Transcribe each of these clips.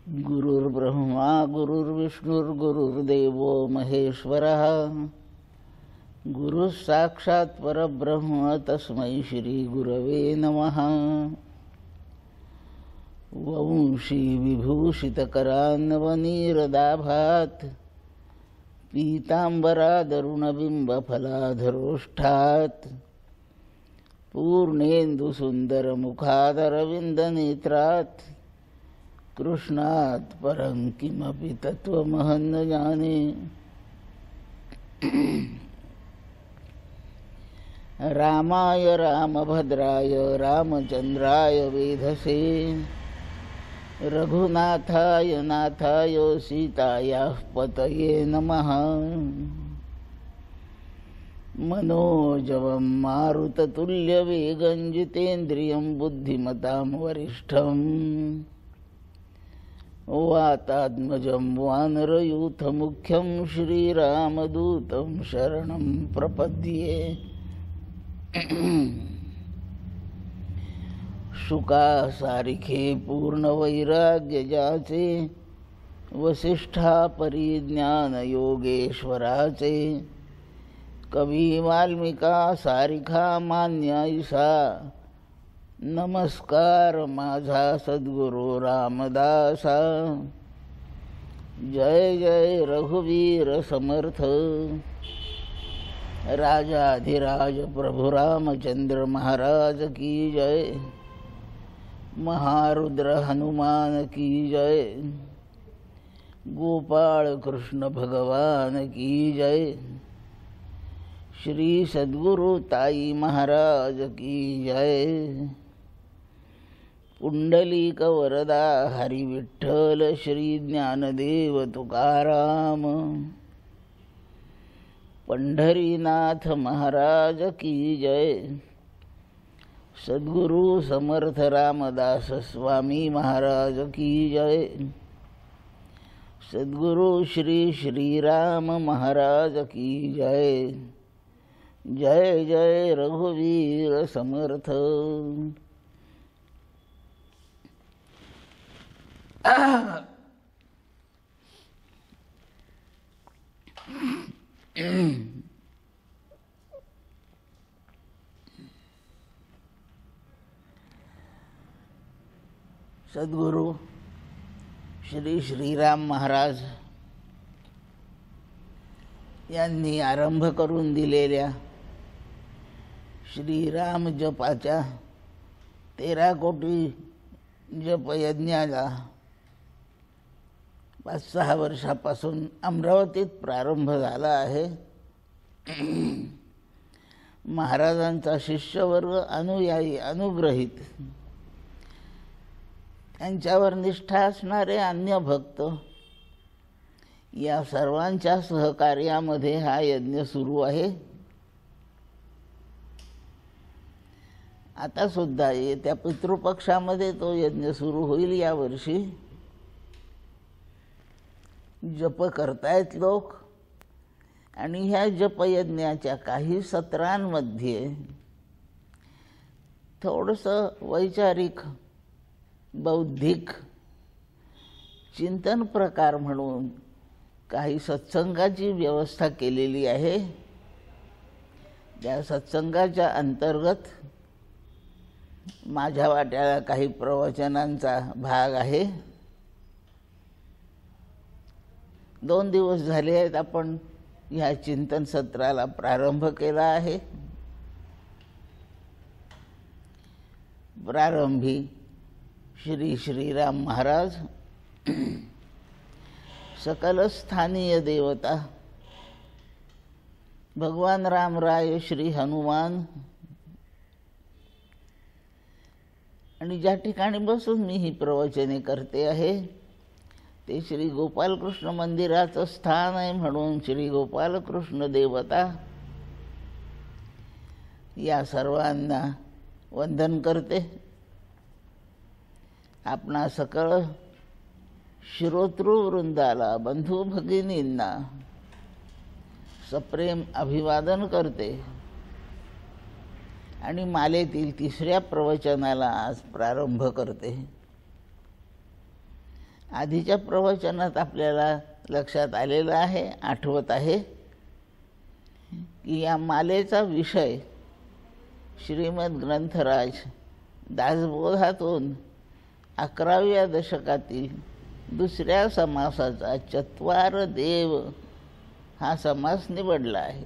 गुरुर्ब्रह्मा गुरुर्विष्णुर्गुरुर्देवो महेश्वरः गुरुः साक्षात् परब्रह्म तस्मै श्री गुरवे नमः। वंशी विभूषितकरान्नवनीरदाभात् पीताम्बरादरुणबिम्बफलाधरोष्ठात् पूर्णेन्दुसुन्दरमुखादरविन्दनेत्रात् कृष्णात् परं किमपि तत्त्वमहं न जाने। रामाय रामभद्राय रामचन्द्राय वेधसे रघुनाथाय नाथाय सीतायाः पतये नमः। मनोजवं मारुततुल्यवेगं जितेन्द्रियं बुद्धिमतां वरिष्ठं वातात्मजं वानरयूथमुख्यं श्रीरामदूतं शरणं प्रपद्ये। शुकासारिखे पूर्णवैराग्यजाचे वसिष्ठा परिज्ञानयोगेश्वराचे कवी वाल्मिका सारिखा मान्यायसा नमस्कार माझा सद्गुरु रामदासा। जय जय रघुवीर समर्थ राजाधिराज प्रभु रामचंद्र महाराज की जय। महारुद्र हनुमान की जय। गोपाल कृष्ण भगवान की जय। श्री सद्गुरु ताई महाराज की जय। पुंडलीक वरदा हरि विठ्ठल श्री ज्ञानदेव तुकाराम। पंढरीनाथ महाराज की जय। सद्गुरु समर्थ रामदास स्वामी महाराज की जय। सद्गुरु श्री श्रीराम महाराज की जय। जय जय रघुवीर समर्थ। सद्गुरु श्री श्रीराम महाराज यांनी आरंभ करून दिलेल्या श्रीराम जपाच्या 13 कोटी जपयज्ञाला 5-6 वर्षापासून अमरावतीत प्रारंभ झाला आहे। महाराजांचा शिष्यवर्ग, अनुयायी, अनुग्रहित, त्यांच्यावर निष्ठा असणारे अन्य भक्त या सर्वांच्या सहकार्यामध्ये हा यज्ञ सुरू आहे। आता सुद्धा येत्या पितृपक्षामध्ये तो यज्ञ सुरू होईल। यावर्षी जप करतायत लोक आणि ह्या जपयज्ञाच्या काही सत्रांमध्ये थोडंसं वैचारिक बौद्धिक चिंतन प्रकार म्हणून काही सत्संगाची व्यवस्था केलेली आहे। त्या सत्संगाच्या अंतर्गत माझ्या वाट्याला काही प्रवचनांचा भाग आहे। 2 दिवस झाले आहेत आपण ह्या चिंतन सत्राला प्रारंभ केला आहे। प्रारंभी श्री श्रीराम महाराज, सकल स्थानीय देवता, भगवान रामराय, श्री हनुमान आणि ज्या ठिकाणी बसून मी ही प्रवचने करते आहे ते श्री गोपालकृष्ण मंदिराचं स्थान आहे म्हणून श्री गोपालकृष्ण देवता या सर्वांना वंदन करते। आपणा सकळ श्रोतृवृंदाला, बंधू भगिनींना सप्रेम अभिवादन करते आणि मालेतील 3ऱ्या प्रवचनाला आज प्रारंभ करते। आधीच्या प्रवचनात आपल्याला लक्षात आलेलं आहे, आठवत आहे की या मालेचा विषय श्रीमद ग्रंथराज दासबोधातून 11व्या दशकातील दुसऱ्या समासाचा चत्वार देव हा समास निवडला आहे.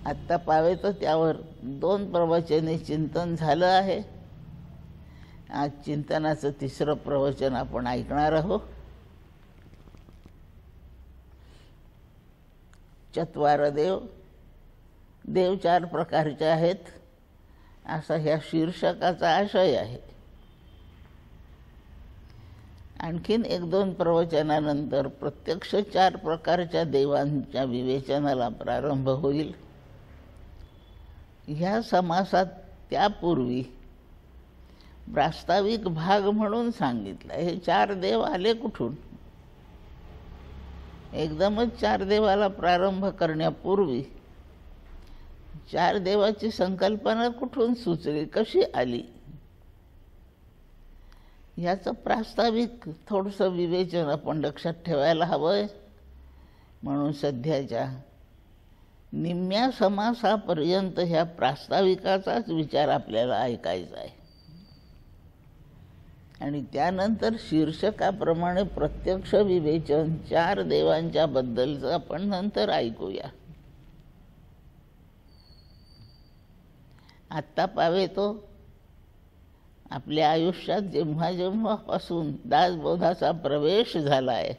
आत्ता पावे तर त्यावर 2 प्रवचने चिंतन झालं आहे. आज चिंतनाचं 3रं प्रवचन आपण ऐकणार आहोत. चत्वार देव, देव 4 प्रकारचे आहेत असा ह्या शीर्षकाचा आशय आहे. आणखीन 1-2 प्रवचनानंतर प्रत्यक्ष 4 प्रकारच्या देवांच्या विवेचनाला प्रारंभ होईल. ह्या समासात त्यापूर्वी प्रास्ताविक भाग म्हणून सांगितलं. हे 4 देव आले कुठून? एकदमच 4 देवाला प्रारंभ करण्यापूर्वी 4 देवाची संकल्पना कुठून सुचली, कशी आली, ह्याचं प्रास्ताविक थोडंसं विवेचन आपण लक्षात ठेवायला हवंय. म्हणून सध्याच्या निम्म्या समासापर्यंत ह्या प्रास्ताविकाचाच विचार आपल्याला ऐकायचा आहे आणि त्यानंतर शीर्षकाप्रमाणे प्रत्यक्ष विवेचन 4 देवांच्या बद्दलचं आपण नंतर ऐकूया. आत्ता पावे तो आपल्या आयुष्यात जेव्हा जेव्हापासून दासबोधाचा प्रवेश झाला आहे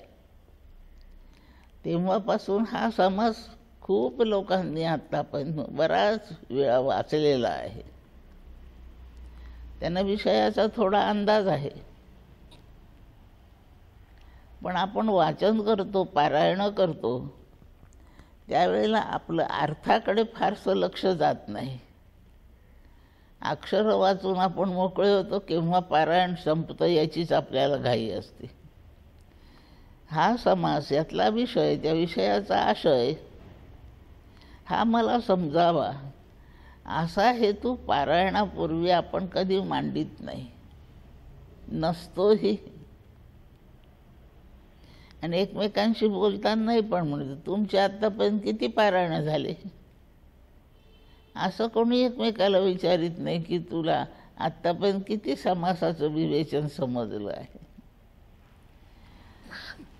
तेव्हापासून हा समास खूप लोकांनी आत्तापर्यंत बराच वेळा वाचलेला आहे. त्यांना विषयाचा थोडा अंदाज आहे. पण आपण वाचन करतो, पारायण करतो त्यावेळेला आपलं अर्थाकडे फारसं लक्ष जात नाही. अक्षर वाचून आपण मोकळे होतो, केव्हा पारायण संपतं याचीच आपल्याला घाई असते. हा समास, यातला विषय, त्या विषयाचा आशय हा मला समजावा असा हेतू पारायणापूर्वी आपण कधी मांडित नाही, नसतोही. आणि एकमेकांशी बोलतानाही पण म्हणतो, तुमचे आत्तापर्यंत किती पारायण झाले? असं कोणी एकमेकाला विचारित नाही की तुला आत्तापर्यंत किती समासाचं विवेचन समजलं आहे,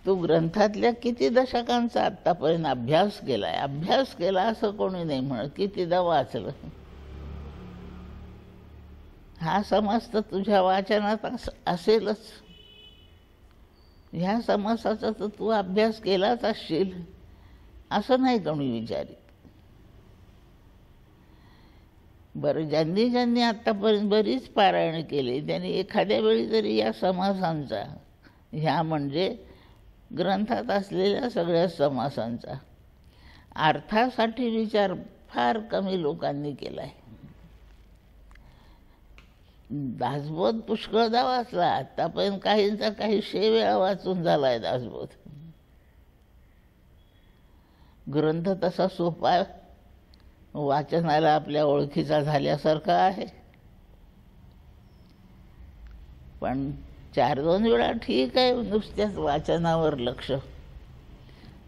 तू ग्रंथातल्या किती दशकांचा आत्तापर्यंत अभ्यास केलाय. अभ्यास केला असं कोणी नाही म्हणत, कितीदा वाचलं. हा समास तर तुझ्या वाचनात असेलच. ह्या समासाचा तर तू अभ्यास केलाच असशील असं नाही कोणी विचारित. बरं, ज्यांनी आत्तापर्यंत बरीच पारायण केली त्यांनी एखाद्या वेळी तरी या समासांचा, ह्या म्हणजे ग्रंथात असलेल्या सगळ्या समासांचा अर्थासाठी विचार फार कमी लोकांनी केला आहे. दासबोध पुष्कळदा वाचला, आत्तापर्यंत काहींचा काही वेळा वाचून झाला आहे दासबोध. ग्रंथ तसा सोपा वाचनाला आपल्या ओळखीचा झाल्यासारखा आहे. पण 4-2 वेळा ठीक आहे नुसत्याच वाचनावर लक्ष,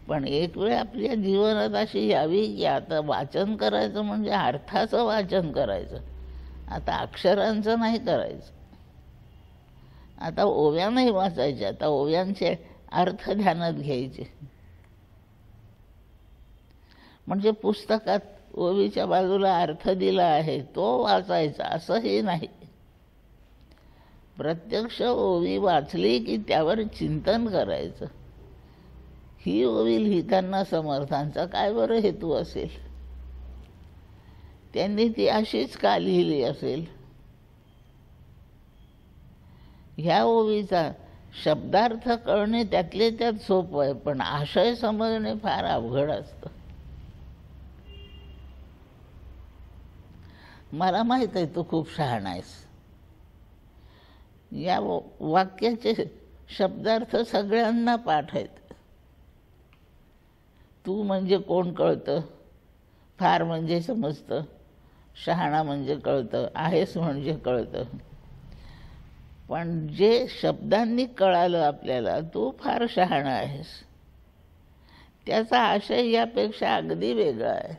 पण एक वेळ आपल्या जीवनात अशी यावी की आता वाचन करायचं म्हणजे अर्थाचं वाचन करायचं. आता अक्षरांचं नाही करायचं, आता ओव्या नाही वाचायच्या, आता ओव्यांचे अर्थ ध्यानात घ्यायचे. म्हणजे पुस्तकात ओवीच्या बाजूला अर्थ दिला आहे तो वाचायचा असंही नाही. प्रत्यक्ष ओवी वाचली की त्यावर चिंतन करायचं. ही ओवी लिहिताना समर्थांचा काय बरं हेतू असेल, त्यांनी ती अशीच का लिहिली असेल. ह्या ओवीचा शब्दार्थ कळणे त्यातले त्यात सोपं आहे, पण आशय समजणे फार अवघड असतं. मला माहीत आहे तू खूप शहाणा आहेस. या वाक्याचे शब्दार्थ सगळ्यांना पाठ आहेत. तू म्हणजे कोण कळतं, फार म्हणजे समजतं, शहाणा म्हणजे कळतं, आहेस म्हणजे कळतं. पण जे शब्दांनी कळालं आपल्याला, तू फार शहाणा आहेस, त्याचा आशय यापेक्षा अगदी वेगळा आहे.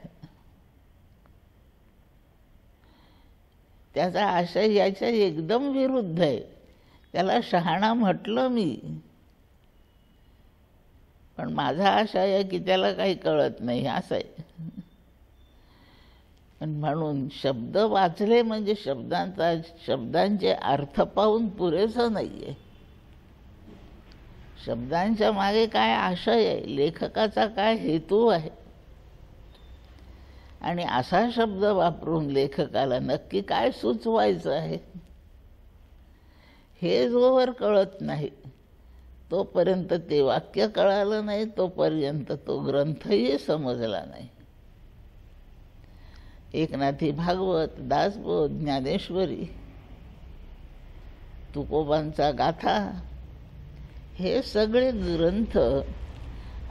त्याचा आशय याच्या एकदम विरुद्ध आहे. त्याला शहाणा म्हटलं मी, पण माझा आशय आहे की त्याला काही कळत नाही असं आहे. म्हणून शब्द वाचले म्हणजे शब्दांचे अर्थ पाहून पुरेसं नाही आहे. शब्दांच्या मागे काय आशय आहे, लेखकाचा काय हेतू आहे, आणि असा शब्द वापरून लेखकाला नक्की काय सुचवायचं आहे हे जोवर कळत नाही तोपर्यंत ते वाक्य कळालं नाही, तोपर्यंत तो ग्रंथही समजला नाही. एकनाथी भागवत, दासबोध, ज्ञानेश्वरी, तुकोबांचा गाथा, हे सगळे ग्रंथ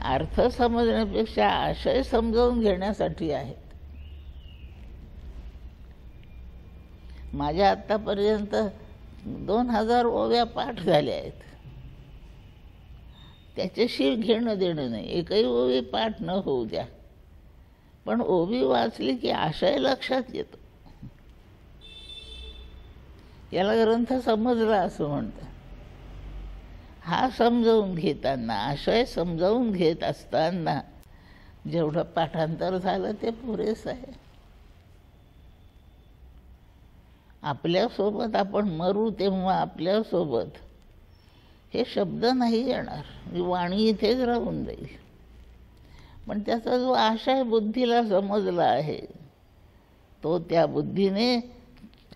अर्थ समजण्यापेक्षा आशय समजावून घेण्यासाठी आहेत. माझ्या आत्तापर्यंत 2000 ओव्या पाठ झाल्या आहेत. त्याच्याशी घेणं देणं नाही, एकही ओवी पाठ न होऊ द्या, पण ओवी वाचली की आशय लक्षात येतो. याला ग्रंथ समजला असं म्हणतात. हा समजावून घेताना, आशय समजावून घेत असताना जेवढं पाठांतर झालं ते पुरेसं आहे. आपल्यासोबत आपण मरू तेव्हा आपल्यासोबत हे शब्द नाही येणार, वाणी इथेच राहून जाईल. पण त्याचा जो आशय बुद्धीला समजला आहे तो त्या बुद्धीने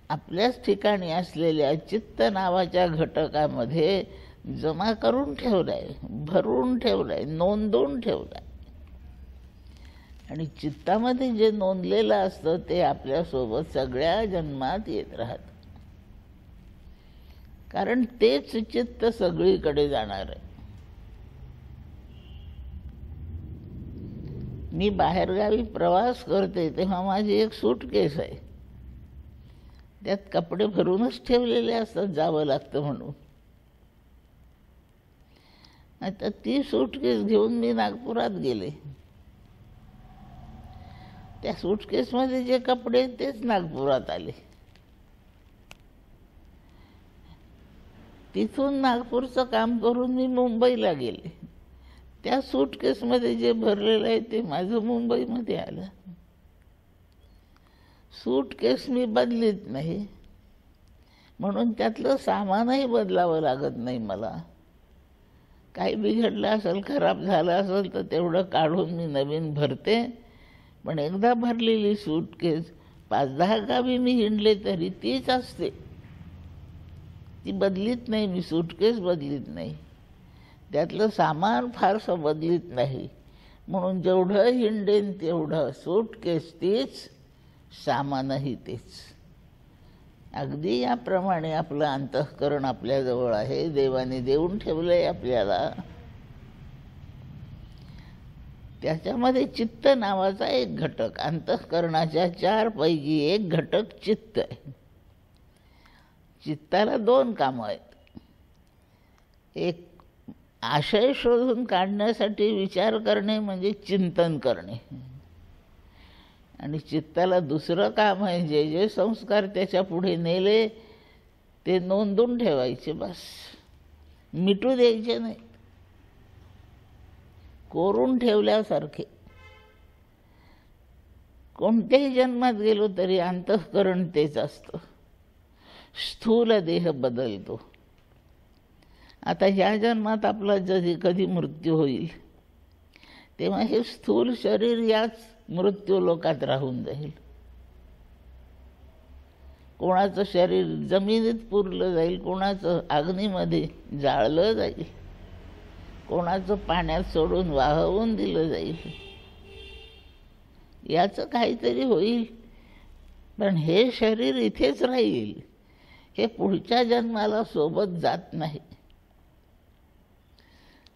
आपल्याच ठिकाणी असलेल्या चित्त नावाच्या घटकामध्ये जमा करून ठेवलाय, भरून ठेवलाय, नोंदवून ठेवलाय. आणि चित्तामध्ये जे नोंदलेलं असतं ते आपल्यासोबत सगळ्या जन्मात येत राहतं. कारण तेच चित्त सगळीकडे जाणार आहे. मी बाहेरगावी प्रवास करते तेव्हा माझी एक सूटकेस आहे, त्यात कपडे भरूनच ठेवलेले असतात, जावं लागतं म्हणून. आता ती सूटकेस घेऊन मी नागपुरात गेले. त्या सूटकेसमध्ये जे कपडे तेच नागपुरात आले. तिथून नागपूरचं काम करून मी मुंबईला गेले. त्या सूटकेसमध्ये जे भरलेलं आहे ते माझं मुंबईमध्ये आलं. सूटकेस मी बदलीत नाही, म्हणून त्यातलं सामानही बदलावं लागत नाही मला. काही बिघडलं असेल, खराब झालं असेल तर तेवढं काढून मी नवीन भरते. पण एकदा भरलेली सूटकेस 5-10 गावी मी हिंडले तरी तीच असते, ती बदलीत नाही. मी सूटकेस बदलीत नाही, त्यातलं सामान फारसं बदलीत नाही. म्हणून जेवढं हिंडेन तेवढं सूटकेस तीच, सामानही तेच. अगदी याप्रमाणे आपलं अंतःकरण आपल्याजवळ आहे, देवाने देऊन ठेवलं आहे आपल्याला. त्याच्यामध्ये चित्त नावाचा एक घटक, अंतःकरणाच्या 4 पैकी एक घटक चित्त आहे. चित्ताला 2 कामं आहेत. एक आशय शोधून काढण्यासाठी विचार करणे म्हणजे चिंतन करणे, आणि चित्ताला दुसरं काम आहे, जे जे संस्कार त्याच्या पुढे नेले ते नोंदून ठेवायचे, बस, मिटू द्यायचे नाही. कोरून ठेवल्यासारखे. कोणत्याही जन्मात गेलो तरी अंतःकरण तेच असतं. स्थूल देह बदलतो. आता ह्या जन्मात आपला कधी मृत्यू होईल तेव्हा हे स्थूल शरीर याच मृत्यू लोकात राहून जाईल. कोणाचं शरीर जमिनीत पुरलं जाईल, कोणाचं अग्नीमध्ये जाळलं जाईल, कोणाचं पाण्यात सोडून वाहवून दिलं जाईल. याचं काहीतरी होईल, पण हे शरीर इथेच राहील. हे पुढच्या जन्माला सोबत जात नाही.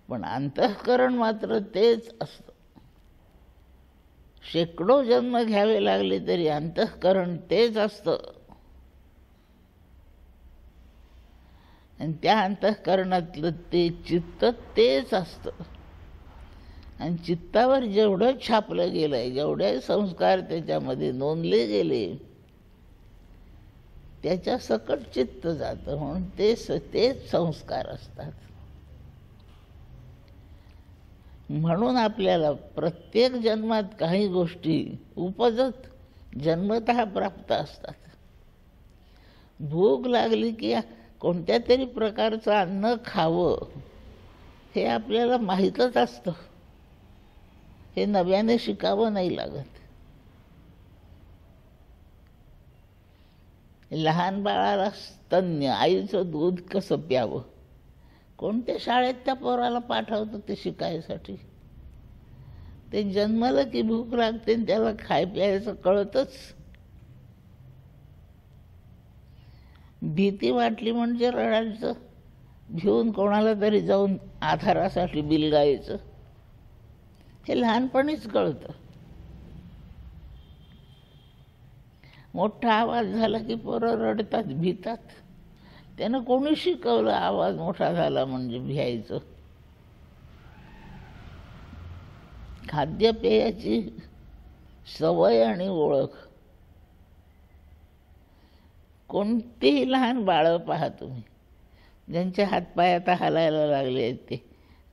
पण अंतःकरण मात्र तेच असतं. शेकडो जन्म घ्यावे लागले तरी अंतःकरण तेच असतं. आणि त्या अंतःकरणातलं ते चित्त तेच असतं. आणि चित्तावर जेवढं छापलं गेलं आहे, जेवढे संस्कार त्याच्यामध्ये नोंदले गेले, त्याच्या सकट चित्त जातं. म्हणून तेच संस्कार असतात. म्हणून आपल्याला प्रत्येक जन्मात काही गोष्टी उपजत जन्मतः प्राप्त असतात. भूक लागली की कोणत्या तरी प्रकारचं अन्न खावं हे आपल्याला माहीतच असतं. हे नव्याने शिकावं नाही लागत. लहान बाळाला स्तन्य, आईचं दूध कसं प्यावं, कोणत्या शाळेत त्या पोराला पाठवतं ते शिकायसाठी? ते जन्मलं की भूक लागते आणि त्याला खाय प्यायचं कळतच. भीती वाटली म्हणजे रडायचं, भिवून कोणाला तरी जाऊन आधारासाठी बिलगायचं. हे लहानपणीच कळतं. मोठा आवाज झाला की पोरं रडतात, भितात. त्यानं कोणी शिकवलं आवाज मोठा झाला म्हणजे भ्यायचं? खाद्यपेयाची सवय आणि ओळख. कोणतीही लहान बाळं पहा तुम्ही, ज्यांच्या हातपाय आता हलायला लागले आहेत, ते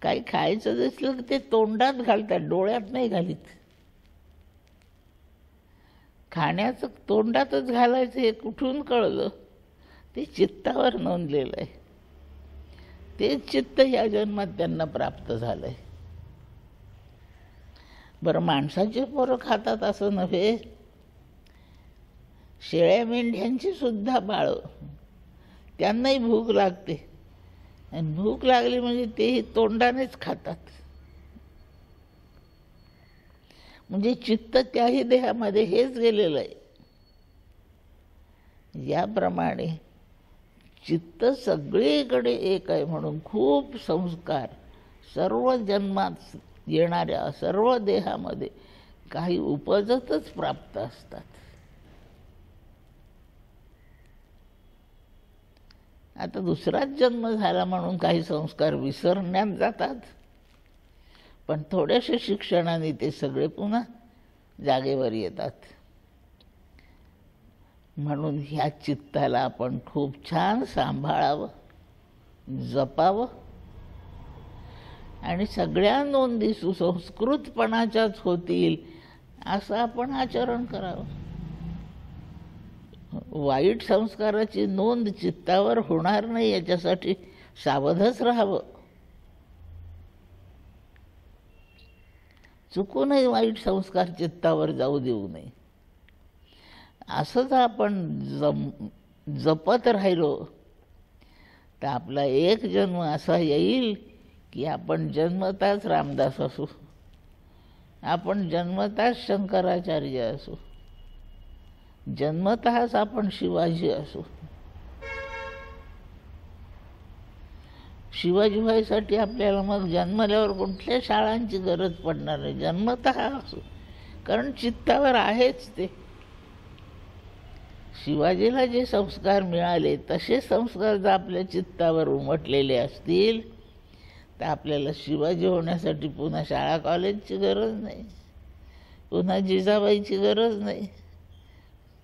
काही खायचं दिसलं की ते तोंडात घालतात, डोळ्यात नाही घालीत. खाण्याचं तोंडातच घालायचं हे कुठून कळलं? ते चित्तावर नोंदलेलं आहे. ते चित्त या जन्मात त्यांना प्राप्त झालं आहे. बरं, माणसाचे पोरं खातात असं नव्हे, शेळ्या मेंढ्यांची सुद्धा बाळं, त्यांनाही भूक लागते. आणि भूक लागली म्हणजे तेही तोंडानेच खातात. म्हणजे चित्त त्याही देहामध्ये हेच गेलेलं आहे. याप्रमाणे चित्त सगळीकडे एक आहे. म्हणून खूप संस्कार सर्व जन्मात येणाऱ्या सर्व देहामध्ये काही उपजतच प्राप्त असतात. आता दुसराच जन्म झाला म्हणून काही संस्कार विसरण्यात जातात, पण थोड्याशा शिक्षणाने ते सगळे पुन्हा जागेवर येतात. म्हणून ह्या चित्ताला आपण खूप छान सांभाळावं, जपावं आणि सगळ्या नोंदी सुसंस्कृतपणाच्याच होतील असं आपण आचरण करावं. वाईट संस्काराची नोंद चित्तावर होणार नाही याच्यासाठी सावधच राहावं. चुकूनही वाईट संस्कार चित्तावर जाऊ देऊ नये. असंच आपण जपत राहिलो तर आपला एक जन्म असा येईल की आपण जन्मताच रामदास असू, आपण जन्मताच शंकराचार्य असू, जन्मतःच आपण शिवाजी असू. शिवाजी व्हायसाठी आपल्याला मग जन्मल्यावर कुठल्या शाळांची गरज पडणार नाही, जन्मतः असू, कारण चित्तावर आहेच ते. शिवाजीला जे संस्कार मिळाले तसे संस्कार जर आपल्या चित्तावर उमटलेले असतील तर आपल्याला शिवाजी होण्यासाठी पुन्हा शाळा कॉलेजची गरज नाही, पुन्हा जिजाबाईची गरज नाही.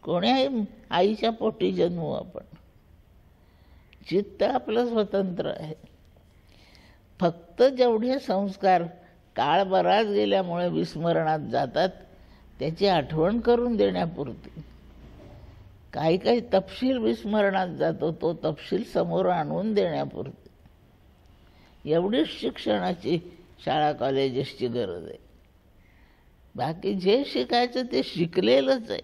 कोण्याही आईच्या पोटी जन्मू आपण. चित्त आपलं स्वतंत्र आहे. फक्त जेवढे संस्कार काळ बराच गेल्यामुळे विस्मरणात जातात त्याची आठवण करून देण्यापुरती. काही काही तपशील विस्मरणात जातो, तो तपशील समोर आणून देण्यापुरती. एवढीच शिक्षणाची शाळा कॉलेजेसची गरज आहे. बाकी जे शिकायचं ते शिकलेलंच आहे.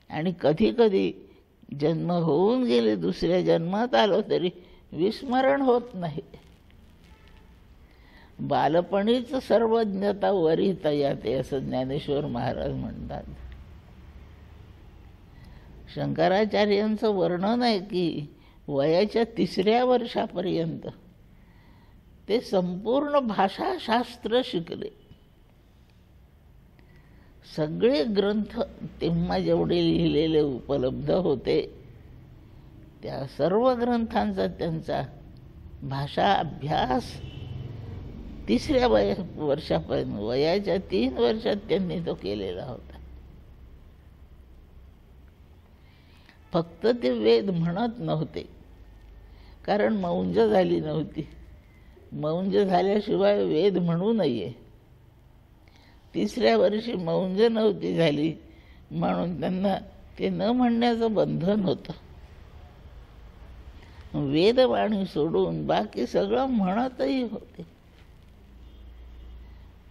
आणि कधी कधी जन्म होऊन गेले, दुसऱ्या जन्मात आलो तरी विस्मरण होत नाही. बालपणीच सर्वज्ञता वरिता याते असं ज्ञानेश्वर महाराज म्हणतात. शंकराचार्यांचं वर्णन आहे की वयाच्या 3ऱ्या वर्षापर्यंत ते संपूर्ण भाषाशास्त्र शिकले. सगळे ग्रंथ तेव्हा जेवढे लिहिलेले उपलब्ध होते त्या सर्व ग्रंथांचा त्यांचा भाषा अभ्यास 3ऱ्या वर्षापर्यंत, वयाच्या 3 वर्षात त्यांनी तो केलेला होता. फक्त ते वेद म्हणत नव्हते, कारण मौंज झाली नव्हती. मौंज झाल्याशिवाय वेद म्हणू नये. 3ऱ्या वर्षी मौंज नव्हती झाली म्हणून त्यांना ते न म्हणण्याचं बंधन होतं. वेदवाणी सोडून बाकी सगळं म्हणतही होते.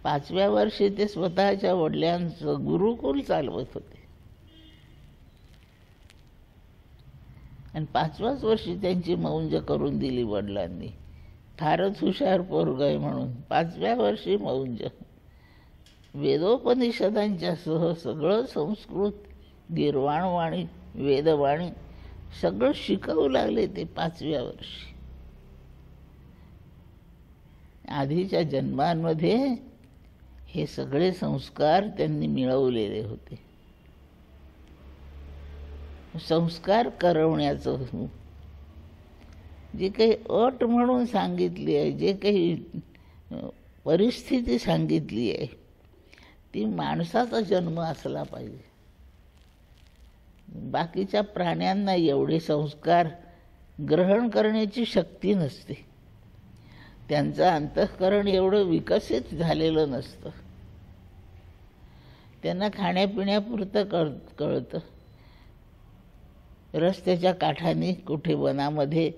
5व्या वर्षी ते स्वतःच्या वडिलांचं गुरुकुल चालवत होते आणि 5व्याच वर्षी त्यांची मौंज करून दिली वडिलांनी. फारच हुशार पोरग आहे म्हणून 5व्या वर्षी मौंज. वेदोपनिषदांच्या सह सगळं संस्कृत, गीर्वाणवाणी, वेदवाणी सगळं शिकवू लागले ते 5व्या वर्षी. आधीच्या जन्मांमध्ये हे सगळे संस्कार त्यांनी मिळवलेले होते. संस्कार करवण्याचं जी काही अट म्हणून सांगितली आहे, जे काही परिस्थिती सांगितली आहे, ती माणसाचा जन्म असला पाहिजे. बाकीच्या प्राण्यांना एवढे संस्कार ग्रहण करण्याची शक्ती नसते. त्यांचं अंतःकरण एवढं विकसित झालेलं नसतं. त्यांना खाण्यापिण्यापुरतं कळतं. रस्त्याच्या काठाने कुठे वनामध्ये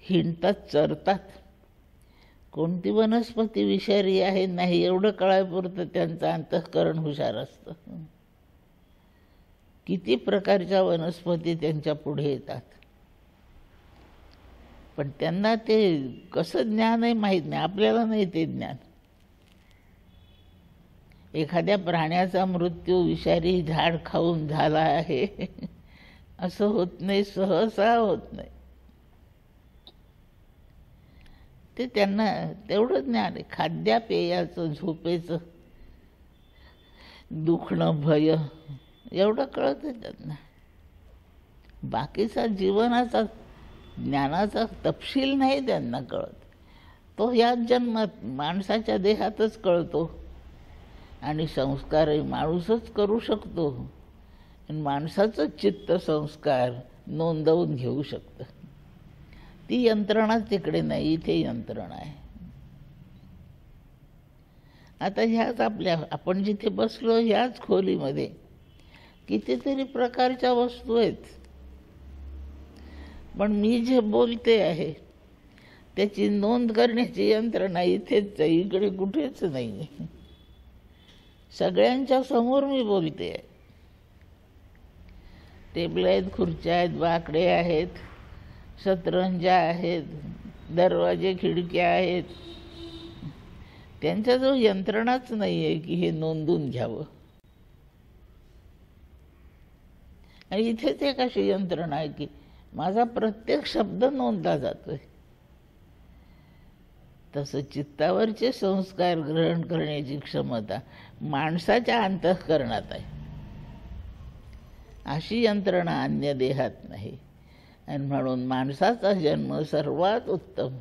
हिंडतात, चरतात. कोणती वनस्पती विषारी आहे नाही एवढं कळायपुरतं त्यांचं अंतःकरण हुशार असतं. किती प्रकारच्या वनस्पती त्यांच्या पुढे येतात, पण त्यांना ते कसं ज्ञान आहे माहीत नाही. आपल्याला नाही ते ज्ञान. एखाद्या प्राण्याचा मृत्यू विषारी झाड खाऊन झाला आहे असं होत नाही, सहसा होत नाही. ते त्यांना तेवढं ज्ञान आहे. खाद्यापेयाचं, झोपेचं, दुखणं, भय एवढं कळतं त्यांना. बाकीचा जीवनाचा ज्ञानाचा तपशील नाही त्यांना कळत. तो याच जन्मात माणसाच्या देहातच कळतो आणि संस्कारही माणूसच करू शकतो. आणि माणसाचं चित्त संस्कार नोंदवून घेऊ शकतं. ती यंत्रणा तिकडे नाही, इथे यंत्रणा आहे. आता ह्याच आपण जिथे बसलो ह्याच खोलीमध्ये कितीतरी प्रकारच्या वस्तू आहेत, पण मी जे बोलते आहे त्याची नोंद करण्याची यंत्रणा इथेच आहे, इकडे कुठेच नाही. सगळ्यांच्या समोर मी बोलते आहे. टेबल आहेत, खुर्च्या आहेत, बाकडे आहेत, शतरंजा आहेत, दरवाजे, खिडक्या आहेत. त्यांच्याजवळ यंत्रणाच नाही आहे की हे नोंदून घ्यावं. आणि इथेच एक अशी यंत्रणा आहे की माझा प्रत्येक शब्द नोंदला जातोय. तसं चित्तावरचे संस्कार ग्रहण करण्याची क्षमता माणसाच्या अंतःकरणात आहे. अशी यंत्रणा अन्य देहात नाही. आणि म्हणून माणसाचा जन्म सर्वात उत्तम.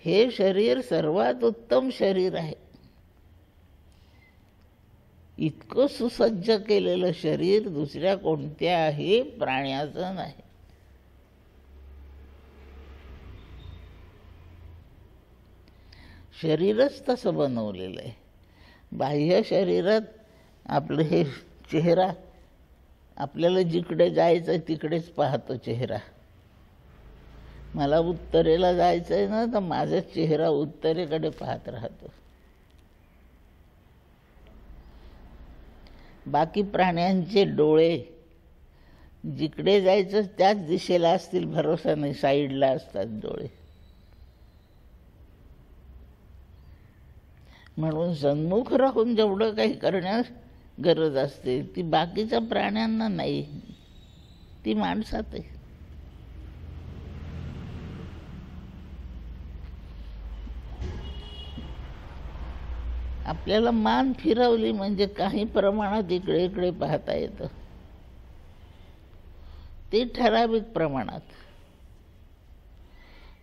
हे शरीर सर्वात उत्तम शरीर आहे. इतकं सुसज्ज केलेलं शरीर दुसऱ्या कोणत्याही प्राण्याचं नाही. शरीरच तसं बनवलेलं आहे. बाह्य शरीरात आपलं हे चेहरा आपल्याला जिकडे जायचं तिकडेच पाहतो चेहरा. मला उत्तरेला जायचं आहे ना, तर माझा चेहरा उत्तरेकडे पाहत राहतो. बाकी प्राण्यांचे डोळे जिकडे जायचं त्याच दिशेला असतील भरोसा नाही, साईडला असतात डोळे. म्हणून सन्मुख राहून जेवढं काही करण्यास गरज असते ती बाकीच्या प्राण्यांना नाही, ती माणसात आहे. आपल्याला मान फिरवली म्हणजे काही प्रमाणात इकडे इकडे पाहता येतं. ते ठराविक प्रमाणात.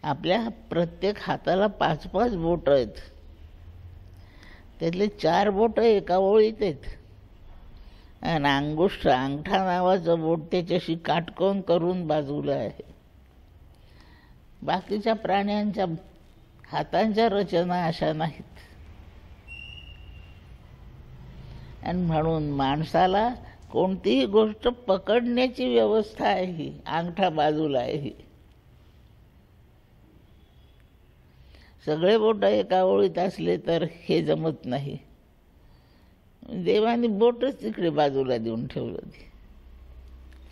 आपल्या प्रत्येक हाताला 5-5 बोटं आहेत, त्यातले 4 बोटं एका ओळीत आहेत, आणि अंगठा नावाचं बोट त्याच्याशी काटकोन करून बाजूला आहे. बाकीच्या प्राण्यांच्या हातांच्या रचना अशा नाहीत. आणि म्हणून माणसाला कोणतीही गोष्ट पकडण्याची व्यवस्था आहे, ही अंगठा बाजूला आहे. ही सगळे बोट एका ओळीत असले तर हे जमत नाही. देवाने बोटच तिकडे बाजूला देऊन ठेवलं.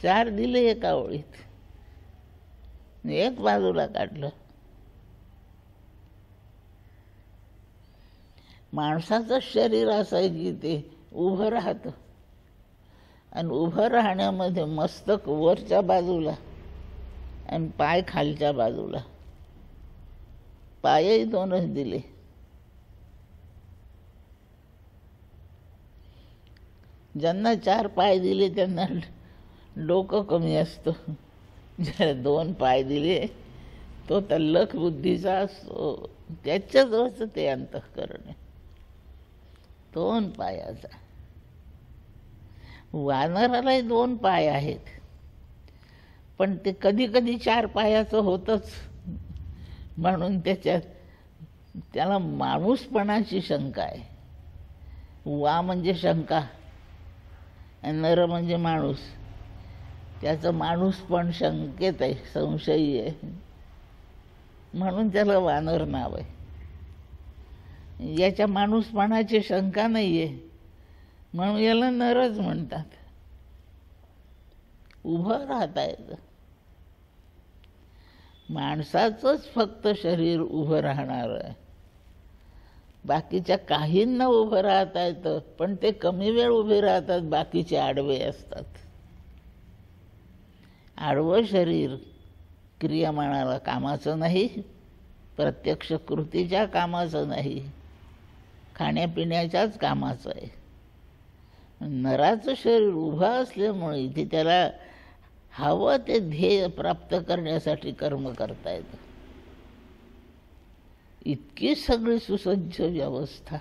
4 दिले एका ओळीत, एक बाजूला काढलं. माणसाचं शरीर असं आहे की ते उभं राहतं, आणि उभं राहण्यामध्ये मस्तक वरच्या बाजूला आणि पाय खालच्या बाजूला. पायही 2च दिले. ज्यांना 4 पाय दिले त्यांना डोकं कमी असतं. ज्याला 2 पाय दिले तो तल्लख बुद्धीचा असतो, त्याच्याजवळच ते अंतःकरण आहे, 2 पायाचा. वानरालाही 2 पाय आहेत, पण ते कधी कधी 4 पायाचं होतंच. म्हणून त्याला माणूसपणाची शंका आहे. वा म्हणजे शंका, नर म्हणजे माणूस. त्याचं माणूसपण शंकेत आहे, संशयी आहे, म्हणून त्याला वानर नाव आहे. याच्या माणूसपणाची शंका नाही आहे म्हणून याला नरच म्हणतात. उभं राहता येतं. माणसाचंच फक्त शरीर उभं राहणार आहे. बाकीच्या काहींना उभं राहता येतं, पण ते कमी वेळ उभे राहतात, बाकीचे आडवे असतात. आडवं शरीर क्रियामानाला कामाचं नाही, प्रत्यक्ष कृतीच्या कामाचं नाही, खाण्यापिण्याच्याच कामाचं आहे. नराचं शरीर उभं असल्यामुळे इथे त्याला हवं ते ध्येय प्राप्त करण्यासाठी कर्म करता येतं. इतकी सगळी सुसज्ज व्यवस्था.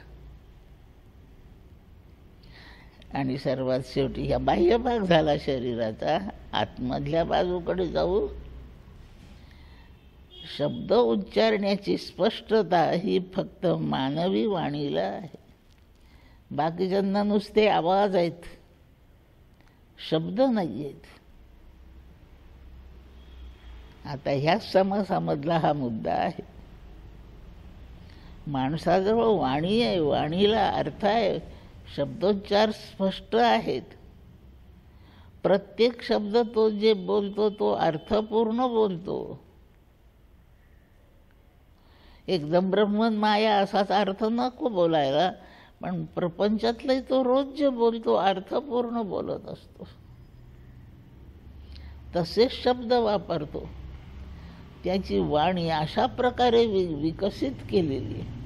आणि सर्वात शेवटी ह्या बाह्य भाग झाला शरीराचा. आतमधल्या बाजूकडे जाऊ. शब्द उच्चारण्याची स्पष्टता ही फक्त मानवी वाणीला आहे. बाकीच्यांना नुसते आवाज आहेत, शब्द नाही आहेत. आता ह्याच समासामधला हा मुद्दा आहे. माणसाजवळ वाणी आहे, वाणीला अर्थ आहे, शब्दोच्चार स्पष्ट आहेत. प्रत्येक शब्द तो जे बोलतो तो अर्थपूर्ण बोलतो. एकदम ब्रह्मन माया असाच अर्थ नको बोलायला, पण प्रपंचातले तो रोज जे बोलतो अर्थपूर्ण बोलत असतो. तसेच शब्द वापरतो. त्याची वाणी अशा प्रकारे विकसित केलेली आहे.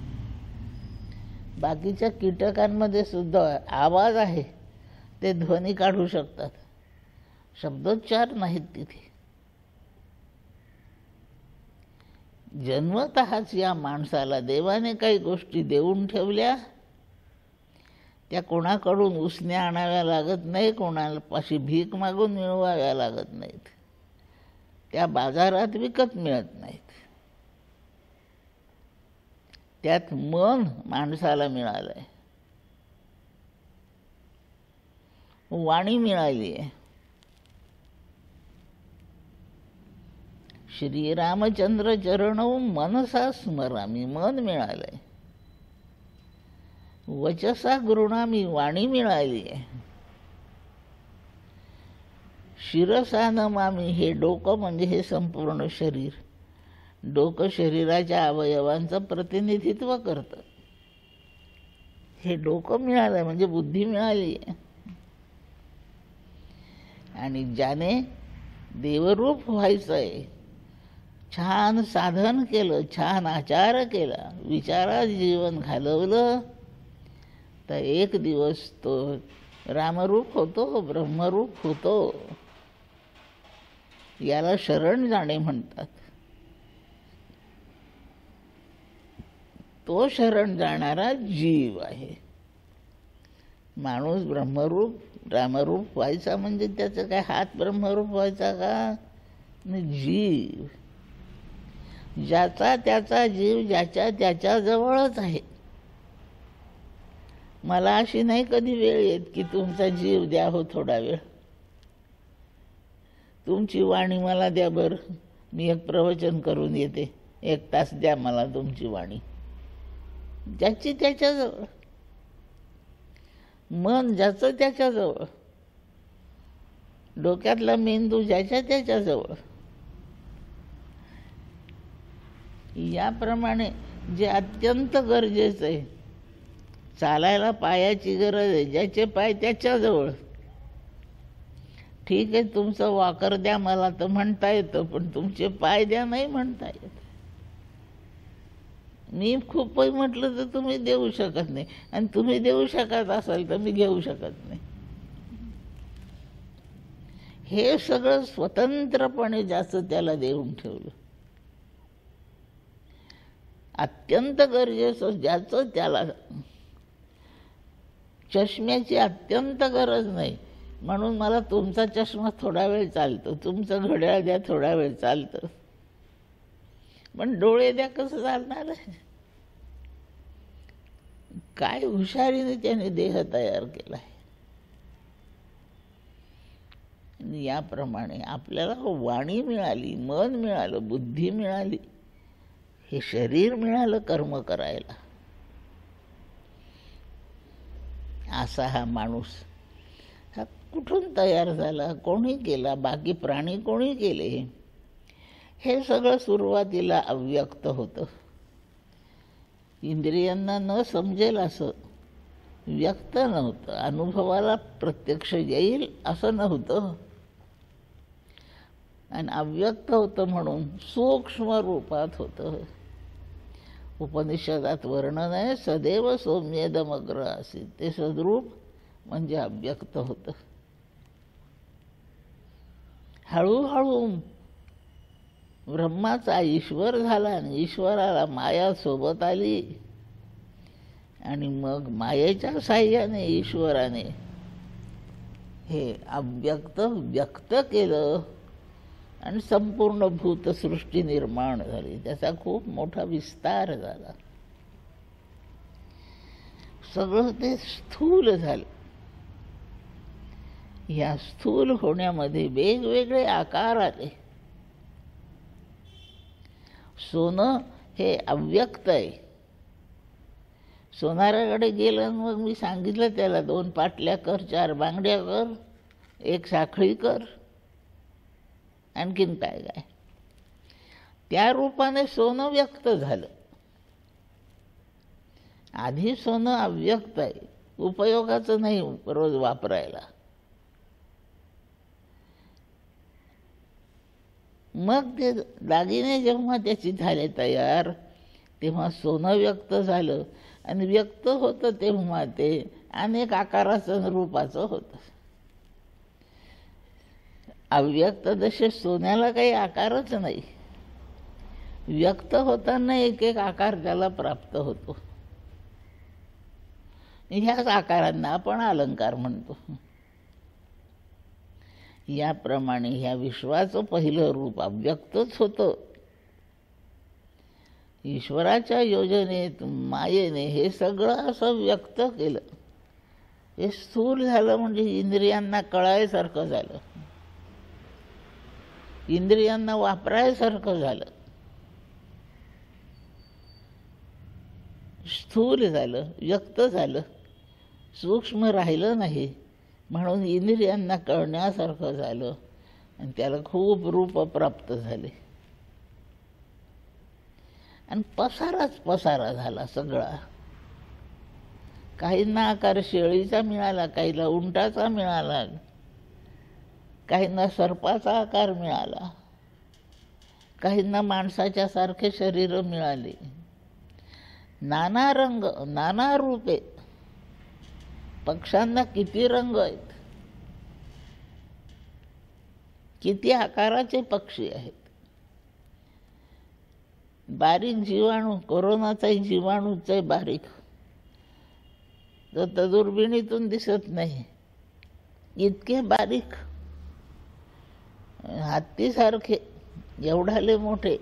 बाकीच्या कीटकांमध्ये सुद्धा आवाज आहे, ते ध्वनी काढू शकतात, शब्दोच्चार नाहीत तिथे. जन्मतःच या माणसाला देवाने काही गोष्टी देऊन ठेवल्या. त्या कोणाकडून उसने आणाव्या लागत नाही, कोणापाशी भीक मागून मिळवाव्या लागत नाहीत. त्या बाजारात विकत मिळत नाहीत. त्यात मन माणसाला मिळालंय, वाणी मिळाली आहे. श्रीरामचंद्र चरणौ मनसा स्मरामी, मन मिळालंय. वचसा गृणामी, वाणी मिळाली आहे. शिरसा नमामी, हे डोकं म्हणजे हे संपूर्ण शरीर. डोकं शरीराच्या अवयवांचं प्रतिनिधित्व करतं. हे डोकं मिळालं म्हणजे बुद्धी मिळाली आहे. आणि ज्याने देवरूप व्हायचं आहे, छान साधन केलं, छान आचार केला, विचारात जीवन घालवलं, तर एक दिवस तो रामरूप होतो, ब्रह्मरूप होतो. याला शरण जाणे म्हणतात. तो शरण जाणारा जीव आहे. माणूस ब्रह्मरूप रामरूप व्हायचा म्हणजे त्याचं काय हात ब्रह्मरूप व्हायचा का? जीव, ज्याचा त्याचा जीव ज्याच्या त्याच्या जवळच आहे. मला अशी नाही कधी वेळ येत की तुमचा जीव द्या हो थोडा वेळ, तुमची वाणी मला द्या बरं, मी एक प्रवचन करून येते, 1 तास द्या मला तुमची वाणी. ज्याची त्याच्याजवळ, मन ज्याचं त्याच्याजवळ, डोक्यातला मेंदू ज्याच्या त्याच्याजवळ. याप्रमाणे जे अत्यंत गरजेचं आहे, चालायला पायाची गरज आहे, ज्याचे पाय त्याच्याजवळ. ठीक आहे, तुमचं वाकर द्या मला तर म्हणता येतं, पण तुमचे पाय द्या नाही म्हणता येत. मी खूप म्हटलं तर तुम्ही देऊ शकत नाही, आणि तुम्ही देऊ शकत असाल तर मी घेऊ शकत नाही. हे सगळं स्वतंत्रपणे ज्याचं त्याला देऊन ठेवलं. अत्यंत गरजेचं ज्याचं त्याला. चष्म्याची अत्यंत गरज नाही म्हणून मला तुमचा चष्मा थोडा वेळ चालतो, तुमचं घड्याळ द्या थोडा वेळ चालतं, पण डोळे द्या कसं चालणार आहे? काय हुशारीने त्याने देह तयार केला आहे. याप्रमाणे आपल्याला वाणी मिळाली, मन मिळालं, बुद्धी मिळाली, हे शरीर मिळालं कर्म करायला. असा हा माणूस हा कुठून तयार झाला, कोणी केला, बाकी प्राणी कोणी केले? हे सगळं सुरुवातीला अव्यक्त होतं, इंद्रियांना न समजेल असं व्यक्त नव्हतं, अनुभवाला प्रत्यक्ष येईल असं नव्हतं, आणि अव्यक्त होतं म्हणून सूक्ष्म रूपात होतं. उपनिषदात वर्णन आहे, सदैव सौम्येदमग्र आसीत. ते सद्रूप म्हणजे अव्यक्त होतं. हळूहळू ब्रह्माचा ईश्वर झाला आणि ईश्वराला माया सोबत आली, आणि मग मायेच्या साह्याने ईश्वराने हे अव्यक्त व्यक्त केलं आणि संपूर्ण भूतसृष्टी निर्माण झाली. त्याचा खूप मोठा विस्तार झाला. सगळं ते स्थूल झालं. या स्थूल होण्यामध्ये वेगवेगळे आकार आले. सोनं हे अव्यक्त आहे. सोनाराकडे गेलं, मग मी सांगितलं त्याला 2 पाटल्या कर, 4 बांगड्या कर, 1 साखळी कर, आणखीन काय काय. त्या रूपाने सोनं व्यक्त झालं. आधी सोनं अव्यक्त आहे, उपयोगाचं नाही रोज वापरायला. मग ते दागिने जेव्हा त्याची झाले तयार, तेव्हा सोनं व्यक्त झालं, आणि व्यक्त होतं तेव्हा ते अनेक आकाराचं रूपाचं होतं. अव्यक्त जसे सोन्याला काही आकारच नाही, व्यक्त होताना एक एक आकार त्याला प्राप्त होतो. ह्याच आकारांना आपण अलंकार म्हणतो. याप्रमाणे ह्या विश्वाचं पहिलं रूप अव्यक्तच होतं. ईश्वराच्या योजनेत मायेने हे सगळं असं व्यक्त केलं. हे स्थूल झालं म्हणजे इंद्रियांना कळायसारखं झालं, इंद्रियांना वापरायसारखं झालं. स्थूल झालं, व्यक्त झालं, सूक्ष्म राहिलं नाही, म्हणून इंद्रियांना कळण्यासारखं झालं, आणि त्याला खूप रूप प्राप्त झाले. आणि पसाराच पसारा झाला सगळा. काहींना आकार शेळीचा मिळाला, काहीला उंटाचा मिळाला, काहींना सर्पाचा आकार मिळाला, काहींना माणसाच्या सारखे शरीर मिळाले. नाना रंग, नाना रूपे. पक्ष्यांना किती रंग आहेत, किती आकाराचे पक्षी आहेत. बारीक जीवाणू, कोरोनाचाही जीवाणूच आहे बारीक, तो दुर्बिणीतून दिसत नाही. इतके बारीक, हत्तीसारखे एवढाले मोठे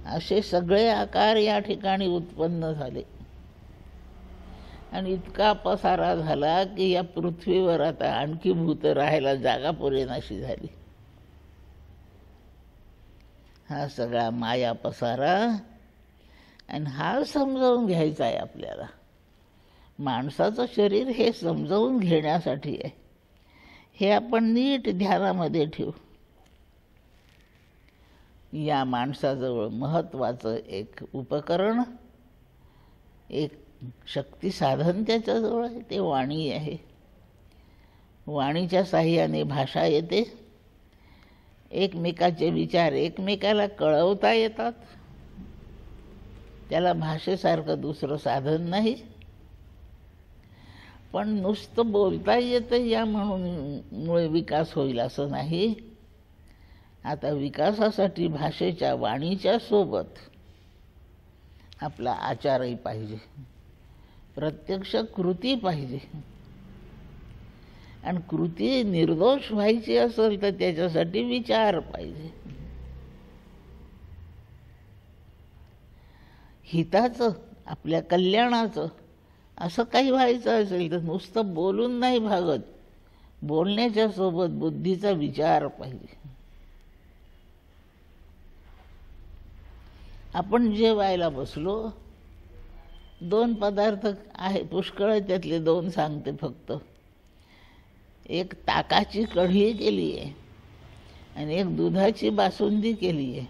असे सगळे आकार या ठिकाणी उत्पन्न झाले. आणि इतका पसारा झाला की या पृथ्वीवर आता आणखी भूत राहायला जागा पुरेनाशी झाली. हा सगळा माया पसारा, आणि हा समजावून घ्यायचा आहे आपल्याला. माणसाचं शरीर हे समजावून घेण्यासाठी आहे. हे आपण नीट ध्यानामध्ये ठेवू. या माणसाजवळ महत्त्वाचं एक उपकरण, एक शक्ती साधन त्याच्याजवळ आहे, ते वाणी आहे. वाणीच्या साह्याने भाषा येते. एकमेकाचे विचार एकमेकाला कळवता येतात. त्याला भाषेसारखं दुसरं साधन नाही. पण नुसतं बोलता येतं या मुळे विकास होईल असं नाही. आता विकासासाठी भाषेच्या, वाणीच्या सोबत आपला आचारही पाहिजे, प्रत्यक्ष कृती पाहिजे. आणि कृती निर्दोष व्हायची असेल तर त्याच्यासाठी विचार पाहिजे. हिताचं, आपल्या कल्याणाचं असं काही व्हायचं असेल तर नुसतं बोलून नाही भागत. बोलण्याच्या सोबत बुद्धीचा विचार पाहिजे. आपण जेवायला बसलो, 2 पदार्थ आहे पुष्कळ, त्यातले 2 सांगते फक्त. एक ताकाची कढी केली आहे आणि एक दुधाची बासुंदी केली आहे.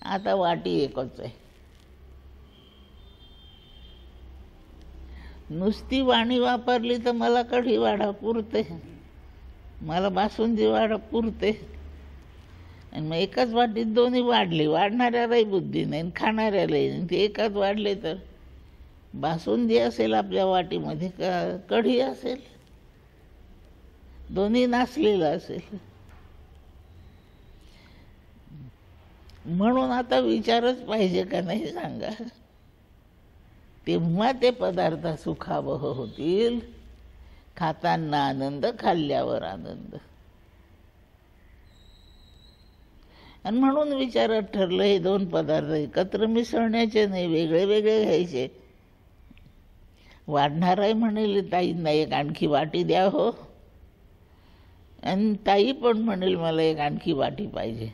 आता वाटी एकच आहे. नुसती वाणी वापरली तर मला कढी वाढा पुरते, मला बासुंदी वाढा पुरते. आणि मग एकाच वाटीत दोन्ही वाढले, वाढणाऱ्यालाही बुद्धी नाही, खाणाऱ्यालाही नाही. ते एकाच वाढले तर बासुंदी असेल आपल्या वाटीमध्ये का कढी असेल, दोन्ही नासलेलं असेल. म्हणून आता विचारच पाहिजे का नाही सांगा. तेव्हा ते पदार्थ सुखावह होतील. खाताना आनंद, खाल्ल्यावर आनंद. आणि म्हणून विचारात ठरलं हे 2 पदार्थ एकत्र मिसळण्याचे नाही, वेगळे वेगळे घ्यायचे. वाढणाराही म्हणेल ताईंना एक आणखी वाटी द्या हो, आणि ताई पण म्हणेल मला एक आणखी वाटी पाहिजे.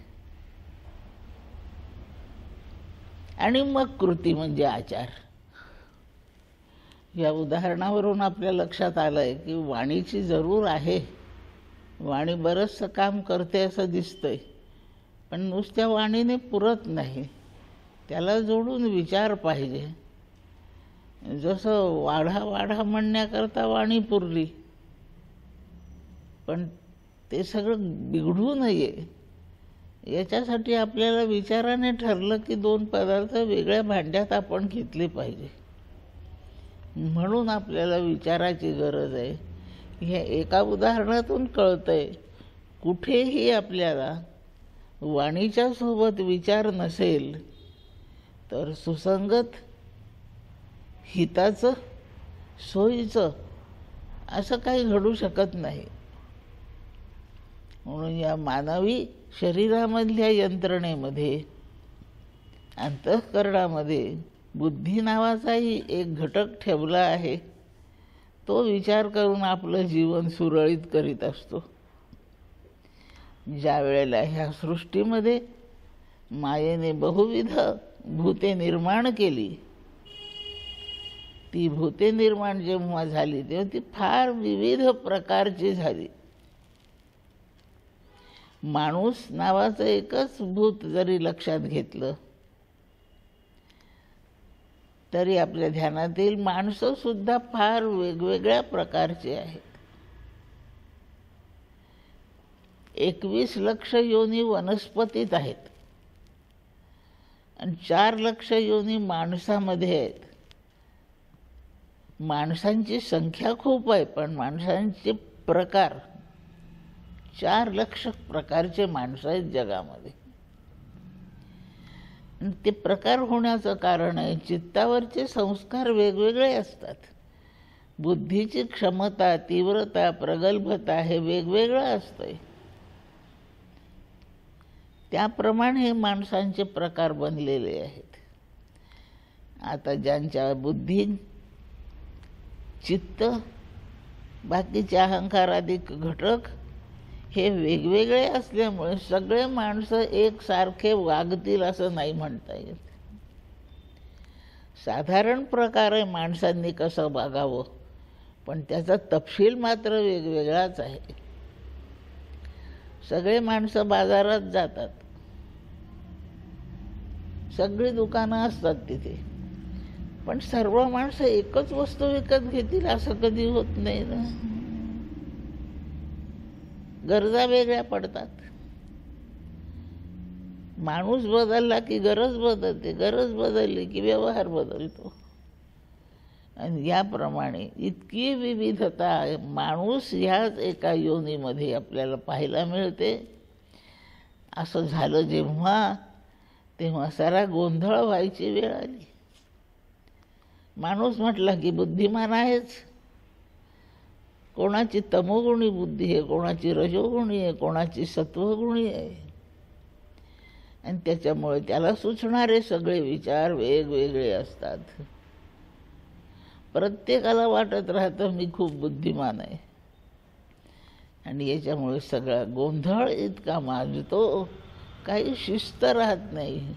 आणि मग कृती म्हणजे आचार. या उदाहरणावरून आपल्या लक्षात आलं आहे की वाणीची जरूर आहे. वाणी बरंचसं काम करते असं दिसतंय, पण नुसत्या वाणीने पुरत नाही. त्याला जोडून विचार पाहिजे. जसं वाढा वाढा म्हणण्याकरता वाणी पुरली, पण ते सगळं बिघडू नये याच्यासाठी आपल्याला विचाराने ठरलं की 2 पदार्थ वेगळ्या भांड्यात आपण घेतले पाहिजे. म्हणून आपल्याला विचाराची गरज आहे. हे एका उदाहरणातून कळतंय. कुठेही आपल्याला वाणीच्या सोबत विचार नसेल तर सुसंगत, हिताचं, सोयीचं असं काही घडू शकत नाही. म्हणून या मानवी शरीरामधल्या यंत्रणेमध्ये, अंतःकरणामध्ये बुद्धी नावाचाही एक घटक ठेवला आहे. तो विचार करून आपलं जीवन सुरळीत करीत असतो. ज्या वेळेला ह्या सृष्टीमध्ये मायेने बहुविध भूते निर्माण केली, ती भूते निर्माण जेव्हा झाली तेव्हा ती फार विविध प्रकारची झाली. माणूस नावाचं एकच भूत जरी लक्षात घेतलं तरी आपल्या ध्यानातील माणसं सुद्धा फार वेगवेगळ्या प्रकारचे आहेत. 21 लक्ष योनी वनस्पतीत आहेत आणि 4 लक्ष योनी माणसामध्ये आहेत. माणसांची संख्या खूप आहे, पण माणसांचे प्रकार 4 लाख प्रकारचे माणसं आहेत जगामध्ये. आणि ते प्रकार होण्याचं कारण आहे चित्तावरचे संस्कार वेगवेगळे असतात. बुद्धीची क्षमता, तीव्रता, प्रगल्भता हे वेगवेगळं असतंय. त्याप्रमाणे हे माणसांचे प्रकार बनलेले आहेत. आता ज्यांच्या बुद्धी, चित्त, बाकीचे अहंकाराधिक घटक हे वेगवेगळे असल्यामुळे सगळे माणसं एकसारखे वागतील असं नाही म्हणता येत. साधारण प्रकारे माणसांनी कसं वागावं, पण त्याचा तपशील मात्र वेगवेगळाच आहे. सगळे माणसं बाजारात जातात, सगळी दुकानं असतात तिथे, पण सर्व माणसं एकच वस्तू विकत घेतील असं कधी होत नाही ना. गरजा वेगळ्या पडतात. माणूस बदलला की गरज बदलते, गरज बदलली की व्यवहार बदलतो. आणि याप्रमाणे इतकी विविधता माणूस ह्याच एका योनीमध्ये आपल्याला पाहायला मिळते. असं झालं जेव्हा, तेव्हा सारा गोंधळ व्हायची वेळ आली. माणूस म्हटला की बुद्धिमान आहेच. कोणाची तमोगुणी बुद्धी आहे, कोणाची रजोगुणी आहे, कोणाची सत्वगुणी आहे. आणि त्याच्यामुळे त्याला सुचणारे सगळे विचार वेगवेगळे असतात. प्रत्येकाला वाटत राहतं मी खूप बुद्धिमान आहे. आणि याच्यामुळे सगळा गोंधळ इतका माजतो, काही शिस्त राहत नाही.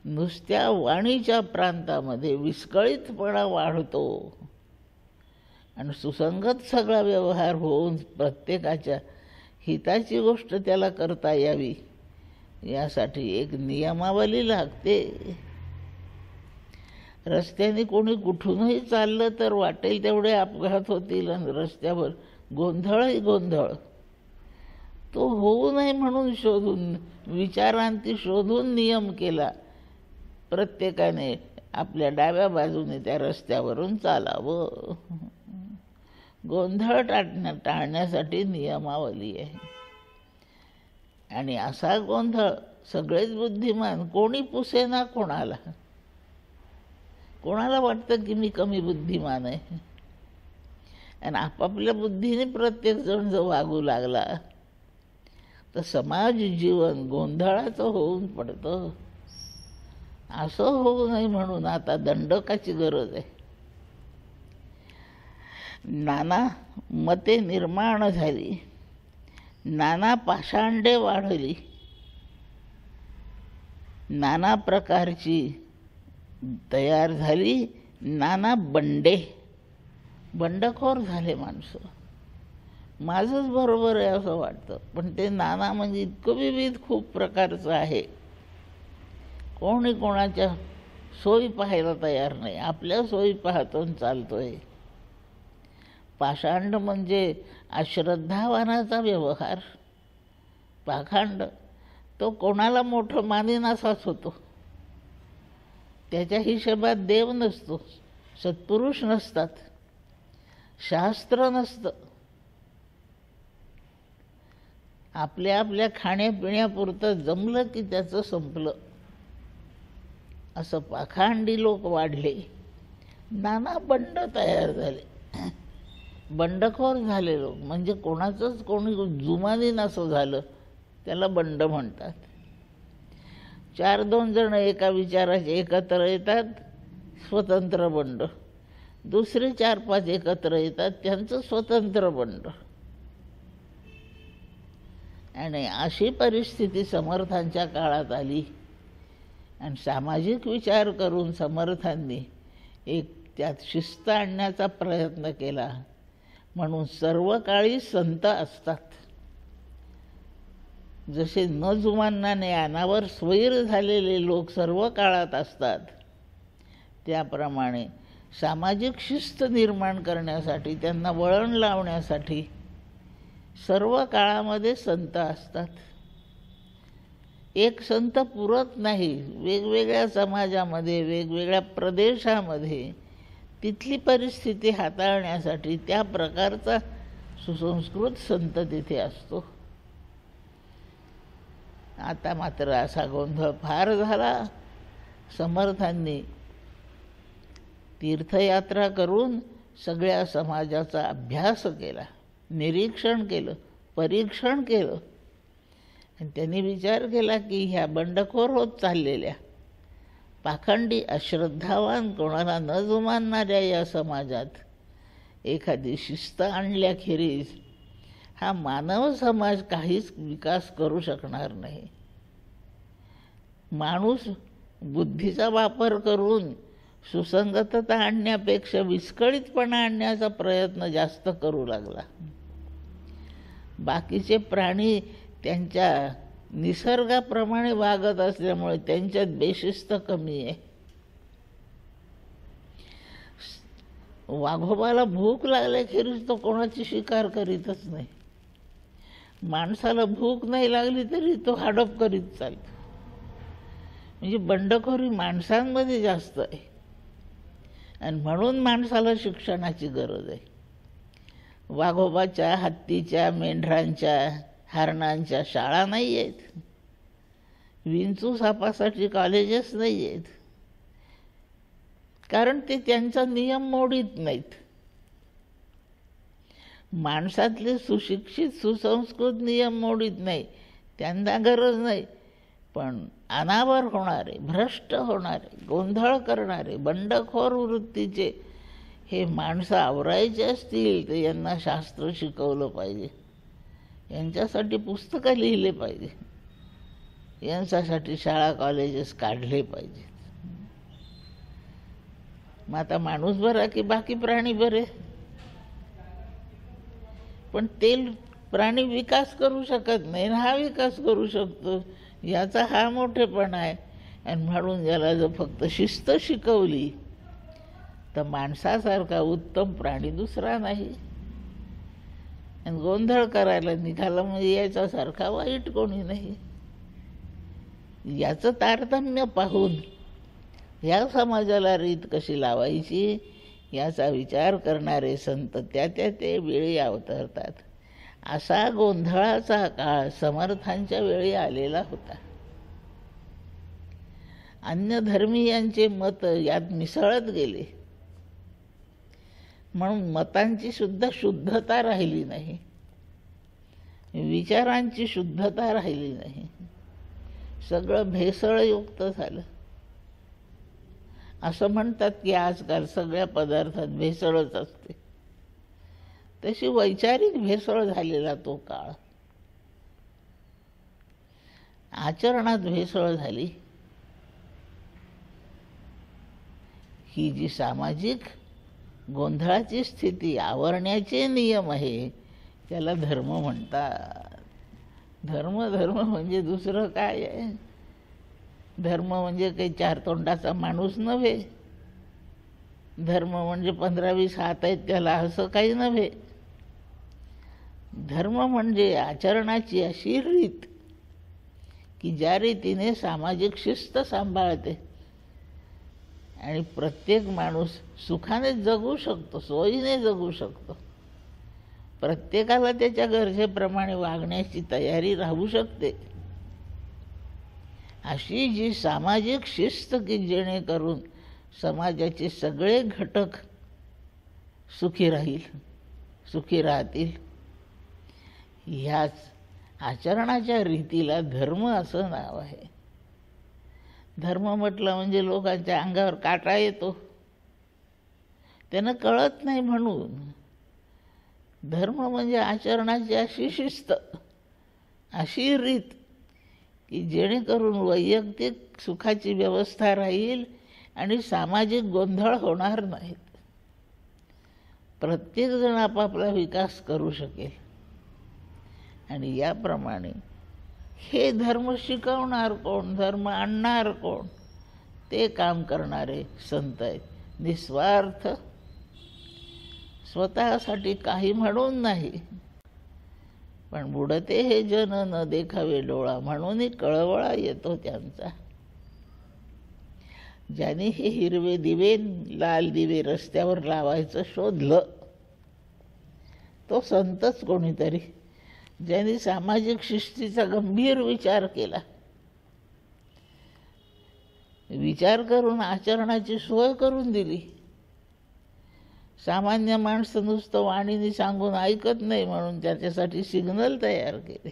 नुसत्या वाणीच्या प्रांतामध्ये विस्कळीतपणा वाढतो. आणि सुसंगत सगळा व्यवहार होऊन प्रत्येकाच्या हिताची गोष्ट त्याला करता यावी यासाठी एक नियमावली लागते. रस्त्याने कोणी कुठूनही चाललं तर वाटेल तेवढे अपघात होतील आणि रस्त्यावर गोंधळही गोंधळ. तो होऊ नये म्हणून शोधून, विचारांती शोधून नियम केला. प्रत्येकाने आपल्या डाव्या बाजूने त्या रस्त्यावरून चालावं. गोंधळ टाळण्यासाठी नियमावली आहे. आणि असा गोंधळ सगळेच बुद्धिमान, कोणी पुसेना कोणाला. कोणाला वाटतं की मी कमी बुद्धिमान आहे. आणि आपापल्या बुद्धीने प्रत्येकजण जर वागू लागला तर समाज जीवन गोंधळाचं होऊन पडतं. असं होऊ नये म्हणून आता दंडकाची गरज आहे. नाना मते निर्माण झाली, नाना पाषांडे वाढली, नाना प्रकारची तयार झाली, नाना बंडे, बंडखोर झाले माणसं. माझंच बरोबर आहे असं वाटतं, पण ते नाना म्हणजे इतकं विविध खूप प्रकारचं आहे. कोणी कोणाच्या सोयी पाहायला तयार नाही, आपल्या सोयी पाहतो चालतोय. पाषांड म्हणजे अश्रद्धावानाचा व्यवहार. पाखंड तो कोणाला मोठं मानेन असाच होतो. त्याच्या हिशोबात देव नसतो, सत्पुरुष नसतात, शास्त्र नसतं. आपल्या आपल्या खाण्यापिण्यापुरतं जमलं की त्याचं संपलं. असं पाखांडी लोक वाढले, नाना बंड तयार झाले, बंडखोर झाले लोक. म्हणजे कोणाचंच कोणी जुमानी नसं झालं त्याला बंड म्हणतात. 4-2 जण एका विचाराचे एकत्र येतात, स्वतंत्र बंड. दुसरे 4-5 एकत्र येतात, त्यांचं स्वतंत्र बंड. आणि अशी परिस्थिती समर्थांच्या काळात आली. आणि सामाजिक विचार करून समर्थांनी एक त्यात शिस्त आणण्याचा प्रयत्न केला. म्हणून सर्व काळी संत असतात. जसे न जुमानना ज्ञानावर स्वैर झालेले लोक सर्व काळात असतात, त्याप्रमाणे सामाजिक शिस्त निर्माण करण्यासाठी, त्यांना वळण लावण्यासाठी सर्व काळामध्ये संत असतात. एक संत पुरत नाही. वेगवेगळ्या समाजामध्ये, वेगवेगळ्या प्रदेशामध्ये तिथली परिस्थिती हाताळण्यासाठी त्या प्रकारचा सुसंस्कृत संत तिथे असतो. आता मात्र असा गोंधळ फार झाला. समर्थांनी तीर्थयात्रा करून सगळ्या समाजाचा अभ्यास केला, निरीक्षण केलं, परीक्षण केलं. आणि त्यांनी विचार केला की ह्या बंडखोर होत चाललेल्या, पाखंडी, अश्रद्धावान, कोणाला न जुमानणाऱ्या या समाजात एखादी शिस्त आणल्याखेरीज हा मानव समाज काहीच विकास करू शकणार नाही. माणूस बुद्धीचा वापर करून सुसंगतता आणण्यापेक्षा विस्कळीतपणा आणण्याचा प्रयत्न जास्त करू लागला. बाकीचे प्राणी त्यांच्या निसर्गाप्रमाणे वागत असल्यामुळे त्यांच्यात बेशिस्त कमी आहे. वाघोबाला भूक लागल्याखेरीज तो कोणाची शिकार करीतच नाही. माणसाला भूक नाही लागली तरी तो हाडप करीत चालतो. म्हणजे बंडखोरी माणसांमध्ये जास्त आहे आणि म्हणून माणसाला शिक्षणाची गरज आहे. वाघोबाच्या, हत्तीच्या, मेंढरांच्या, हरणांच्या शाळा नाही आहेत, विंचू सापासाठी कॉलेजेस नाही आहेत, कारण ते त्यांचा नियम मोडीत नाहीत. माणसातले सुशिक्षित सुसंस्कृत नियम मोडीत नाही, त्यांना गरज नाही. पण अनावर होणारे, भ्रष्ट होणारे, गोंधळ करणारे, बंडखोर वृत्तीचे हे माणसं आवरायचे असतील तर यांना शास्त्र शिकवलं पाहिजे, यांच्यासाठी पुस्तकं लिहिले पाहिजे, यांच्यासाठी शाळा कॉलेजेस काढले पाहिजेत. मग आता माणूस बरा की बाकी प्राणी बरे? पण ते प्राणी विकास करू शकत नाही, हा विकास करू शकतो, याचा हा मोठेपणा आहे. आणि म्हणून याला जर फक्त शिस्त शिकवली तर माणसासारखा उत्तम प्राणी दुसरा नाही. आणि गोंधळ करायला निघाला म्हणजे याच्यासारखा वाईट कोणी नाही. याचं तारतम्य पाहून या समाजाला रीत कशी लावायची याचा विचार करणारे संत त्या ते वेळी अवतरतात. असा गोंधळाचा काळ समर्थांच्या वेळी आलेला होता. अन्य धर्मीयांचे मत यात मिसळत गेले, म्हणून मतांची सुद्धा शुद्धता राहिली नाही, विचारांची शुद्धता राहिली नाही, सगळं भेसळयुक्त झालं. असं म्हणतात की आजकाल सगळ्या पदार्थात भेसळच असते, तशी वैचारिक भेसळ झालेला तो काळ. आचरणात भेसळ झाली. ही जी सामाजिक गोंधळाची स्थिती, आवरण्याचे नियम आहे, त्याला धर्म म्हणतात. धर्म म्हणजे दुसरं काय आहे? धर्म म्हणजे काही चार तोंडाचा माणूस नव्हे. धर्म म्हणजे 15-20 हात आहेत त्याला, असं काही नव्हे. धर्म म्हणजे आचरणाची अशी रीत की ज्या रीतीने सामाजिक शिस्त सांभाळते आणि प्रत्येक माणूस सुखाने जगू शकतो, सोयीने जगू शकतो, प्रत्येकाला त्याच्या गरजेप्रमाणे वागण्याची तयारी राहू शकते. अशी जी सामाजिक शिस्त की जेणेकरून समाजाचे सगळे घटक सुखी राहतील, ह्याच आचरणाच्या रीतीला धर्म असं नाव आहे. धर्म म्हटलं म्हणजे लोकांच्या अंगावर काटा येतो, त्यांना कळत नाही. म्हणून धर्म म्हणजे आचरणाची अशी शिस्त, अशी रीत की जेणेकरून वैयक्तिक सुखाची व्यवस्था राहील आणि सामाजिक गोंधळ होणार नाहीत. प्रत्येकजण आपापला विकास करू शकेल. आणि याप्रमाणे हे धर्म शिकवणार कोण, धर्म आणणार कोण? ते काम करणारे संत आहेत. निस्वार्थ, स्वतःसाठी काही म्हणून नाही, पण बुडते हे जन न देखावे डोळा, म्हणून कळवळा येतो त्यांचा. ज्यांनी हे हिरवे दिवे, लाल दिवे रस्त्यावर लावायचं शोधलं तो संतच कोणीतरी, ज्यांनी सामाजिक शिस्तीचा गंभीर विचार केला, विचार करून आचरणाची सोय करून दिली. सामान्य माणसं नुसतं वाणीने सांगून ऐकत नाही म्हणून त्याच्यासाठी सिग्नल तयार केले.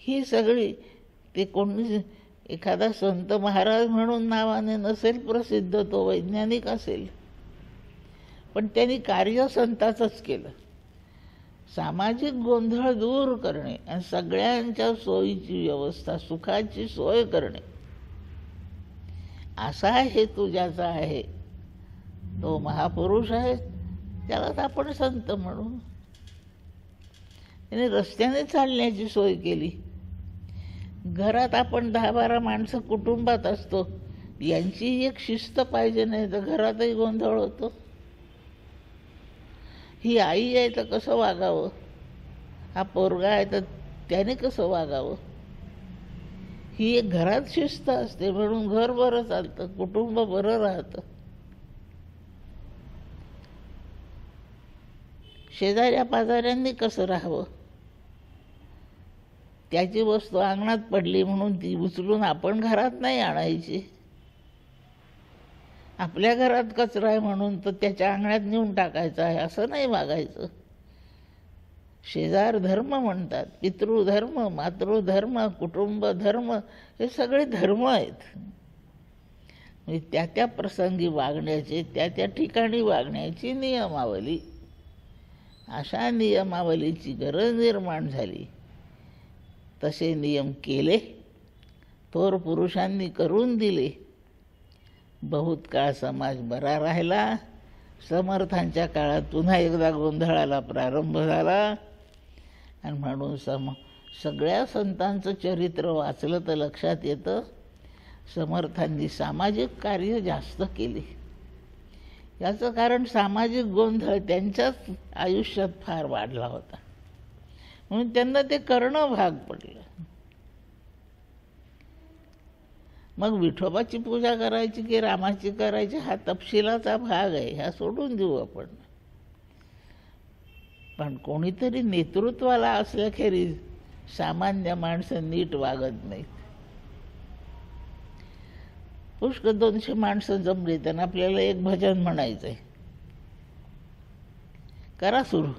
ही सगळी ते कोणी एखादा संत महाराज म्हणून नावाने नसेल प्रसिद्ध, तो वैज्ञानिक असेल, पण त्यांनी कार्य संताचंच केलं. सामाजिक गोंधळ दूर करणे आणि सगळ्यांच्या सोयीची व्यवस्था, सुखाची सोय करणे, असा हेतू ज्याचा आहे तो महापुरुष आहे. त्यालाच आपण संत म्हणू. त्याने रस्त्याने चालण्याची सोय केली. घरात आपण 10-12 माणसं कुटुंबात असतो, यांची एक शिस्त पाहिजे, नाही तर घरातही गोंधळ होतो. ही आई आहे तर कसं वागावं, हा पोरगा आहे तर त्याने कसं वागावं, ही एक घरात शिस्त असते. म्हणून घर बरं चालतं, कुटुंब बरं राहतं. शेजाऱ्या पाजाऱ्यांनी कसं राहावं, त्याची वस्तू अंगणात पडली म्हणून ती उचलून आपण घरात नाही आणायची. आपल्या घरात कचरा आहे म्हणून तर त्याच्या अंगणात नेऊन टाकायचा आहे असं नाही वागायचं. शेजार धर्म म्हणतात, पितृधर्म, मातृधर्म, कुटुंब धर्म, हे सगळे धर्म आहेत. म्हणजे त्या त्या प्रसंगी वागण्याचे, त्या त्या ठिकाणी वागण्याची नियमावली. अशा नियमावलीची गरज निर्माण झाली. तसे नियम केले, थोर पुरुषांनी करून दिले. बहुत काळ समाज बरा राहिला. समर्थांच्या काळात पुन्हा एकदा गोंधळाला प्रारंभ झाला. आणि म्हणून सगळ्या संतांचं चरित्र वाचलं तर लक्षात येतं, समर्थांनी सामाजिक कार्य जास्त केले. याचं कारण सामाजिक गोंधळ त्यांच्याच आयुष्यात फार वाढला होता, म्हणून त्यांना ते करणं भाग पडलं. मग विठोबाची पूजा करायची की रामाची करायची हा तपशिलाचा भाग आहे, ह्या सोडून देऊ आपण. पण कोणीतरी नेतृत्वाला असल्याखेरीज सामान्य माणसं नीट वागत नाहीत. पुष्कळ 200 माणसं जमली, त्यांना आपल्याला एक भजन म्हणायचं आहे, करा सुरू.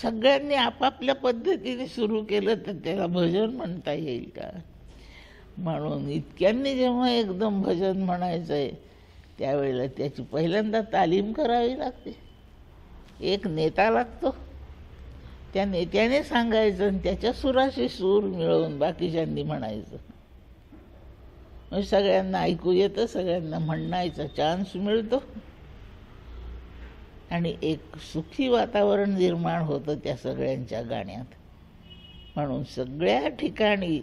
सगळ्यांनी आपापल्या पद्धतीने सुरू केलं तर त्याला भजन म्हणता येईल का? म्हणून इतक्यांनी जेव्हा एकदम भजन म्हणायचं आहे त्यावेळेला त्याची पहिल्यांदा तालीम करावी लागते. एक नेता लागतो, त्या नेत्याने सांगायचं आणि त्याच्या सुराशी सूर मिळवून बाकीच्यांनी म्हणायचं. म्हणजे सगळ्यांना ऐकू येतं, सगळ्यांना म्हणायचा चान्स मिळतो आणि एक सुखी वातावरण निर्माण होतं त्या सगळ्यांच्या गाण्यात. म्हणून सगळ्या ठिकाणी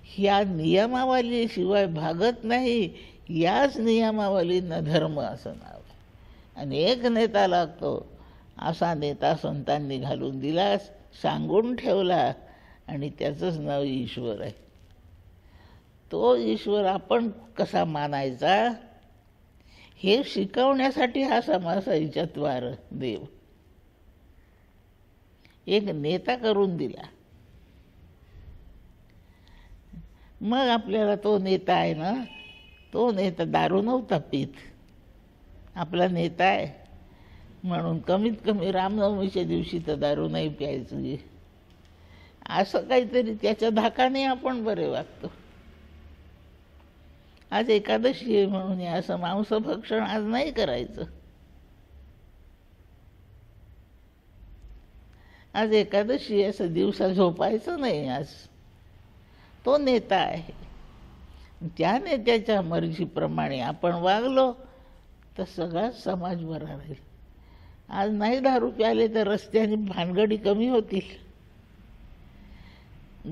ह्या नियमावलीशिवाय भागत नाही. याच नियमावलींना धर्म असं नाव आहे. आणि एक नेता लागतो, असा नेता संतांनी घालून दिला, सांगून ठेवला, आणि त्याचंच नाव ईश्वर आहे. तो ईश्वर आपण कसा मानायचा हे शिकवण्यासाठी हा समासाई चत्वार देव एक नेता करून दिला. मग आपल्याला तो नेता आहे ना, तो नेता दारू नव्हता पीत, आपला नेता आहे म्हणून कमीत कमी रामनवमीच्या दिवशी तर दारू नाही प्यायची, असं काहीतरी त्याच्या धाकाने आपण बरे वागतो. आज एकादशी आहे म्हणून असं मांसभक्षण आज नाही करायचं. आज एकादशी असं दिवसा झोपायचं नाही. आज तो नेता आहे, त्या नेत्याच्या मर्जीप्रमाणे आपण वागलो तर सगळा समाज बरा राहील. आज नाही दारू प्याले तर रस्त्याने भानगडी कमी होतील,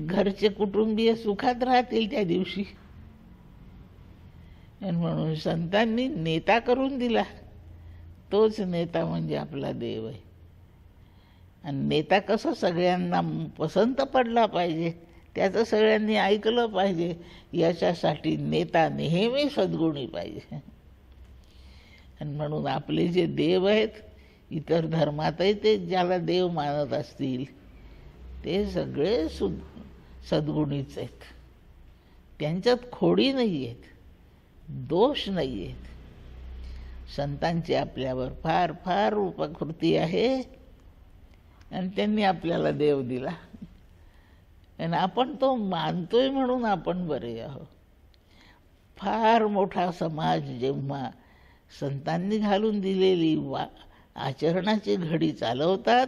घरचे कुटुंबीय सुखात राहतील त्या दिवशी. आणि म्हणून संतांनी नेता करून दिला. तोच नेता म्हणजे आपला देव आहे. आणि नेता कसं सगळ्यांना पसंत पडला पाहिजे, त्याचं सगळ्यांनी ऐकलं पाहिजे, याच्यासाठी नेता नेहमी सद्गुणी पाहिजे. आणि म्हणून आपले जे देव आहेत इतर धर्मातही ते ज्याला देव मानत असतील ते सगळे सद्गुणीच आहेत. त्यांच्यात खोडी नाही आहेत, दोष नाही आहेत. संतांची आपल्यावर फार फार उपकृती आहे आणि त्यांनी आपल्याला देव दिला आणि आपण तो मानतोय म्हणून आपण बरे आहोत. फार मोठा समाज जेव्हा संतांनी घालून दिलेली आचरणाची घडी चालवतात,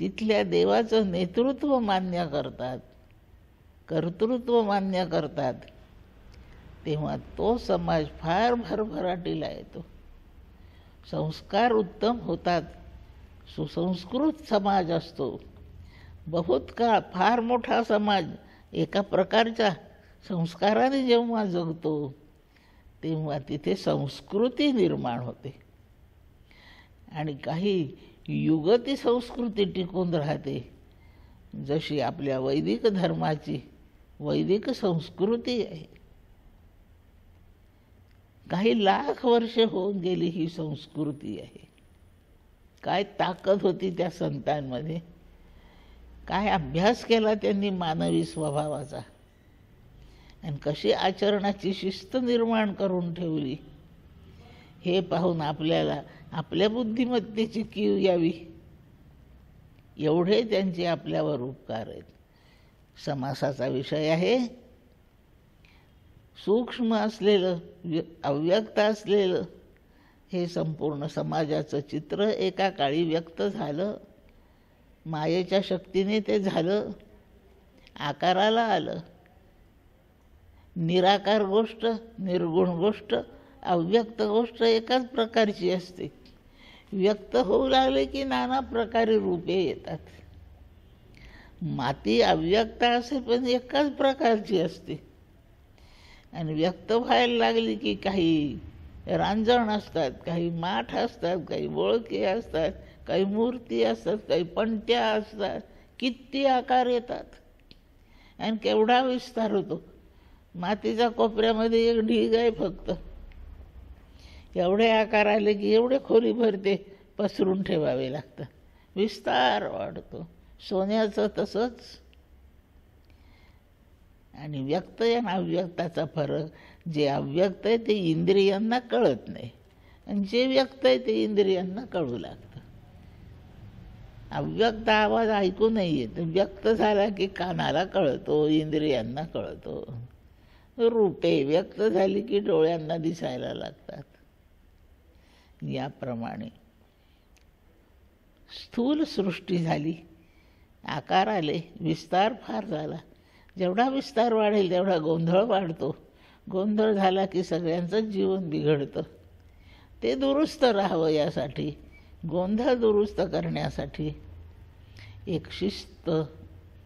तिथल्या देवाचं नेतृत्व मान्य करतात, कर्तृत्व मान्य करतात, तेव्हा तो समाज फार भरभराटीला येतो. संस्कार उत्तम होतात, सुसंस्कृत समाज असतो. बहुत काळ फार मोठा समाज एका प्रकारच्या संस्काराने जेव्हा जगतो तेव्हा तिथे संस्कृती निर्माण होते आणि काही युग ती संस्कृती टिकून राहते. जशी आपल्या वैदिक धर्माची वैदिक संस्कृती आहे. काही लाख वर्षे होऊन गेली ही संस्कृती आहे. काय ताकद होती त्या संतांमध्ये, काय अभ्यास केला त्यांनी मानवी स्वभावाचा आणि कशी आचरणाची शिस्त निर्माण करून ठेवली, हे पाहून आपल्याला आपल्या बुद्धिमत्तेची कीव यावी. एवढे त्यांचे आपल्यावर उपकार आहेत. समासाचा विषय आहे. सूक्ष्म असलेलं, अव्यक्त असलेलं हे संपूर्ण समाजाचं चित्र एका काळी व्यक्त झालं. मायेच्या शक्तीने ते झालं, आकाराला आलं. निराकार गोष्ट, निर्गुण गोष्ट, अव्यक्त गोष्ट एकाच प्रकारची असते. व्यक्त होऊ लागले की नाना प्रकारे रूपे येतात. माती अव्यक्त असे पण एकाच प्रकारची असते आणि व्यक्त व्हायला लागली की काही रांजण असतात, काही माठ असतात, काही बोळके असतात, काही मूर्ती असतात, काही पंट्या असतात. किती आकार येतात आणि केवढा विस्तार होतो. मातीच्या कोपऱ्यामध्ये एक ढीग आहे फक्त, एवढे आकार आले की एवढे खोलीभर ते पसरून ठेवावे लागतं. विस्तार वाढतो. सोन्याचं तसंच. आणि व्यक्त आणि अव्यक्ताचा फरक, जे अव्यक्त आहे ते इंद्रियांना कळत नाही आणि जे व्यक्त आहे ते इंद्रियांना कळू लागतं. अव्यक्त आवाज ऐकू नाही येत, व्यक्त झाला की कानाला कळतो, इंद्रियांना कळतो. रूपे व्यक्त झाली की डोळ्यांना दिसायला लागतात. याप्रमाणे स्थूल सृष्टी झाली, आकार आले, विस्तार फार झाला. जेवढा विस्तार वाढेल तेवढा गोंधळ वाढतो. गोंधळ झाला की सगळ्यांचंच जीवन बिघडतं. ते दुरुस्त राहावं यासाठी, गोंधळ दुरुस्त करण्यासाठी एक शिस्त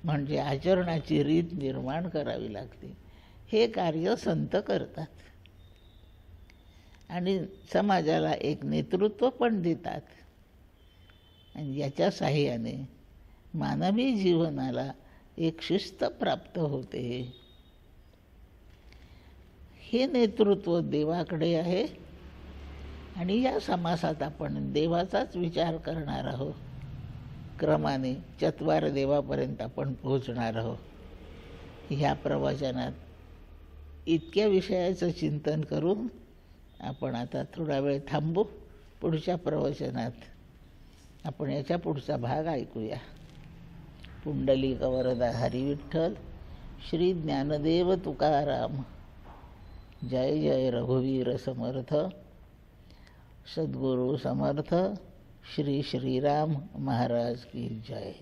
म्हणजे आचरणाची रीत निर्माण करावी लागते. हे कार्य संत करतात आणि समाजाला एक नेतृत्व पण देतात आणि याच्या साहाय्याने मानवी जीवनाला एक शिस्त प्राप्त होते. हे नेतृत्व देवाकडे आहे आणि या समासात आपण देवाचाच विचार करणार आहोत. क्रमाने चत्वार देवापर्यंत आपण पोहोचणार आहोत. ह्या प्रवचनात इतक्या विषयाचं चिंतन करून आपण आता थोडा वेळ थांबू. पुढच्या प्रवचनात आपण याच्या पुढचा भाग ऐकूया. पुंडलिक वरदा हरी विठ्ठल. श्री ज्ञानदेव तुकाराम. जय जय रघुवीर समर्थ. सद्गुरु समर्थ श्री श्रीराम महाराज की जय.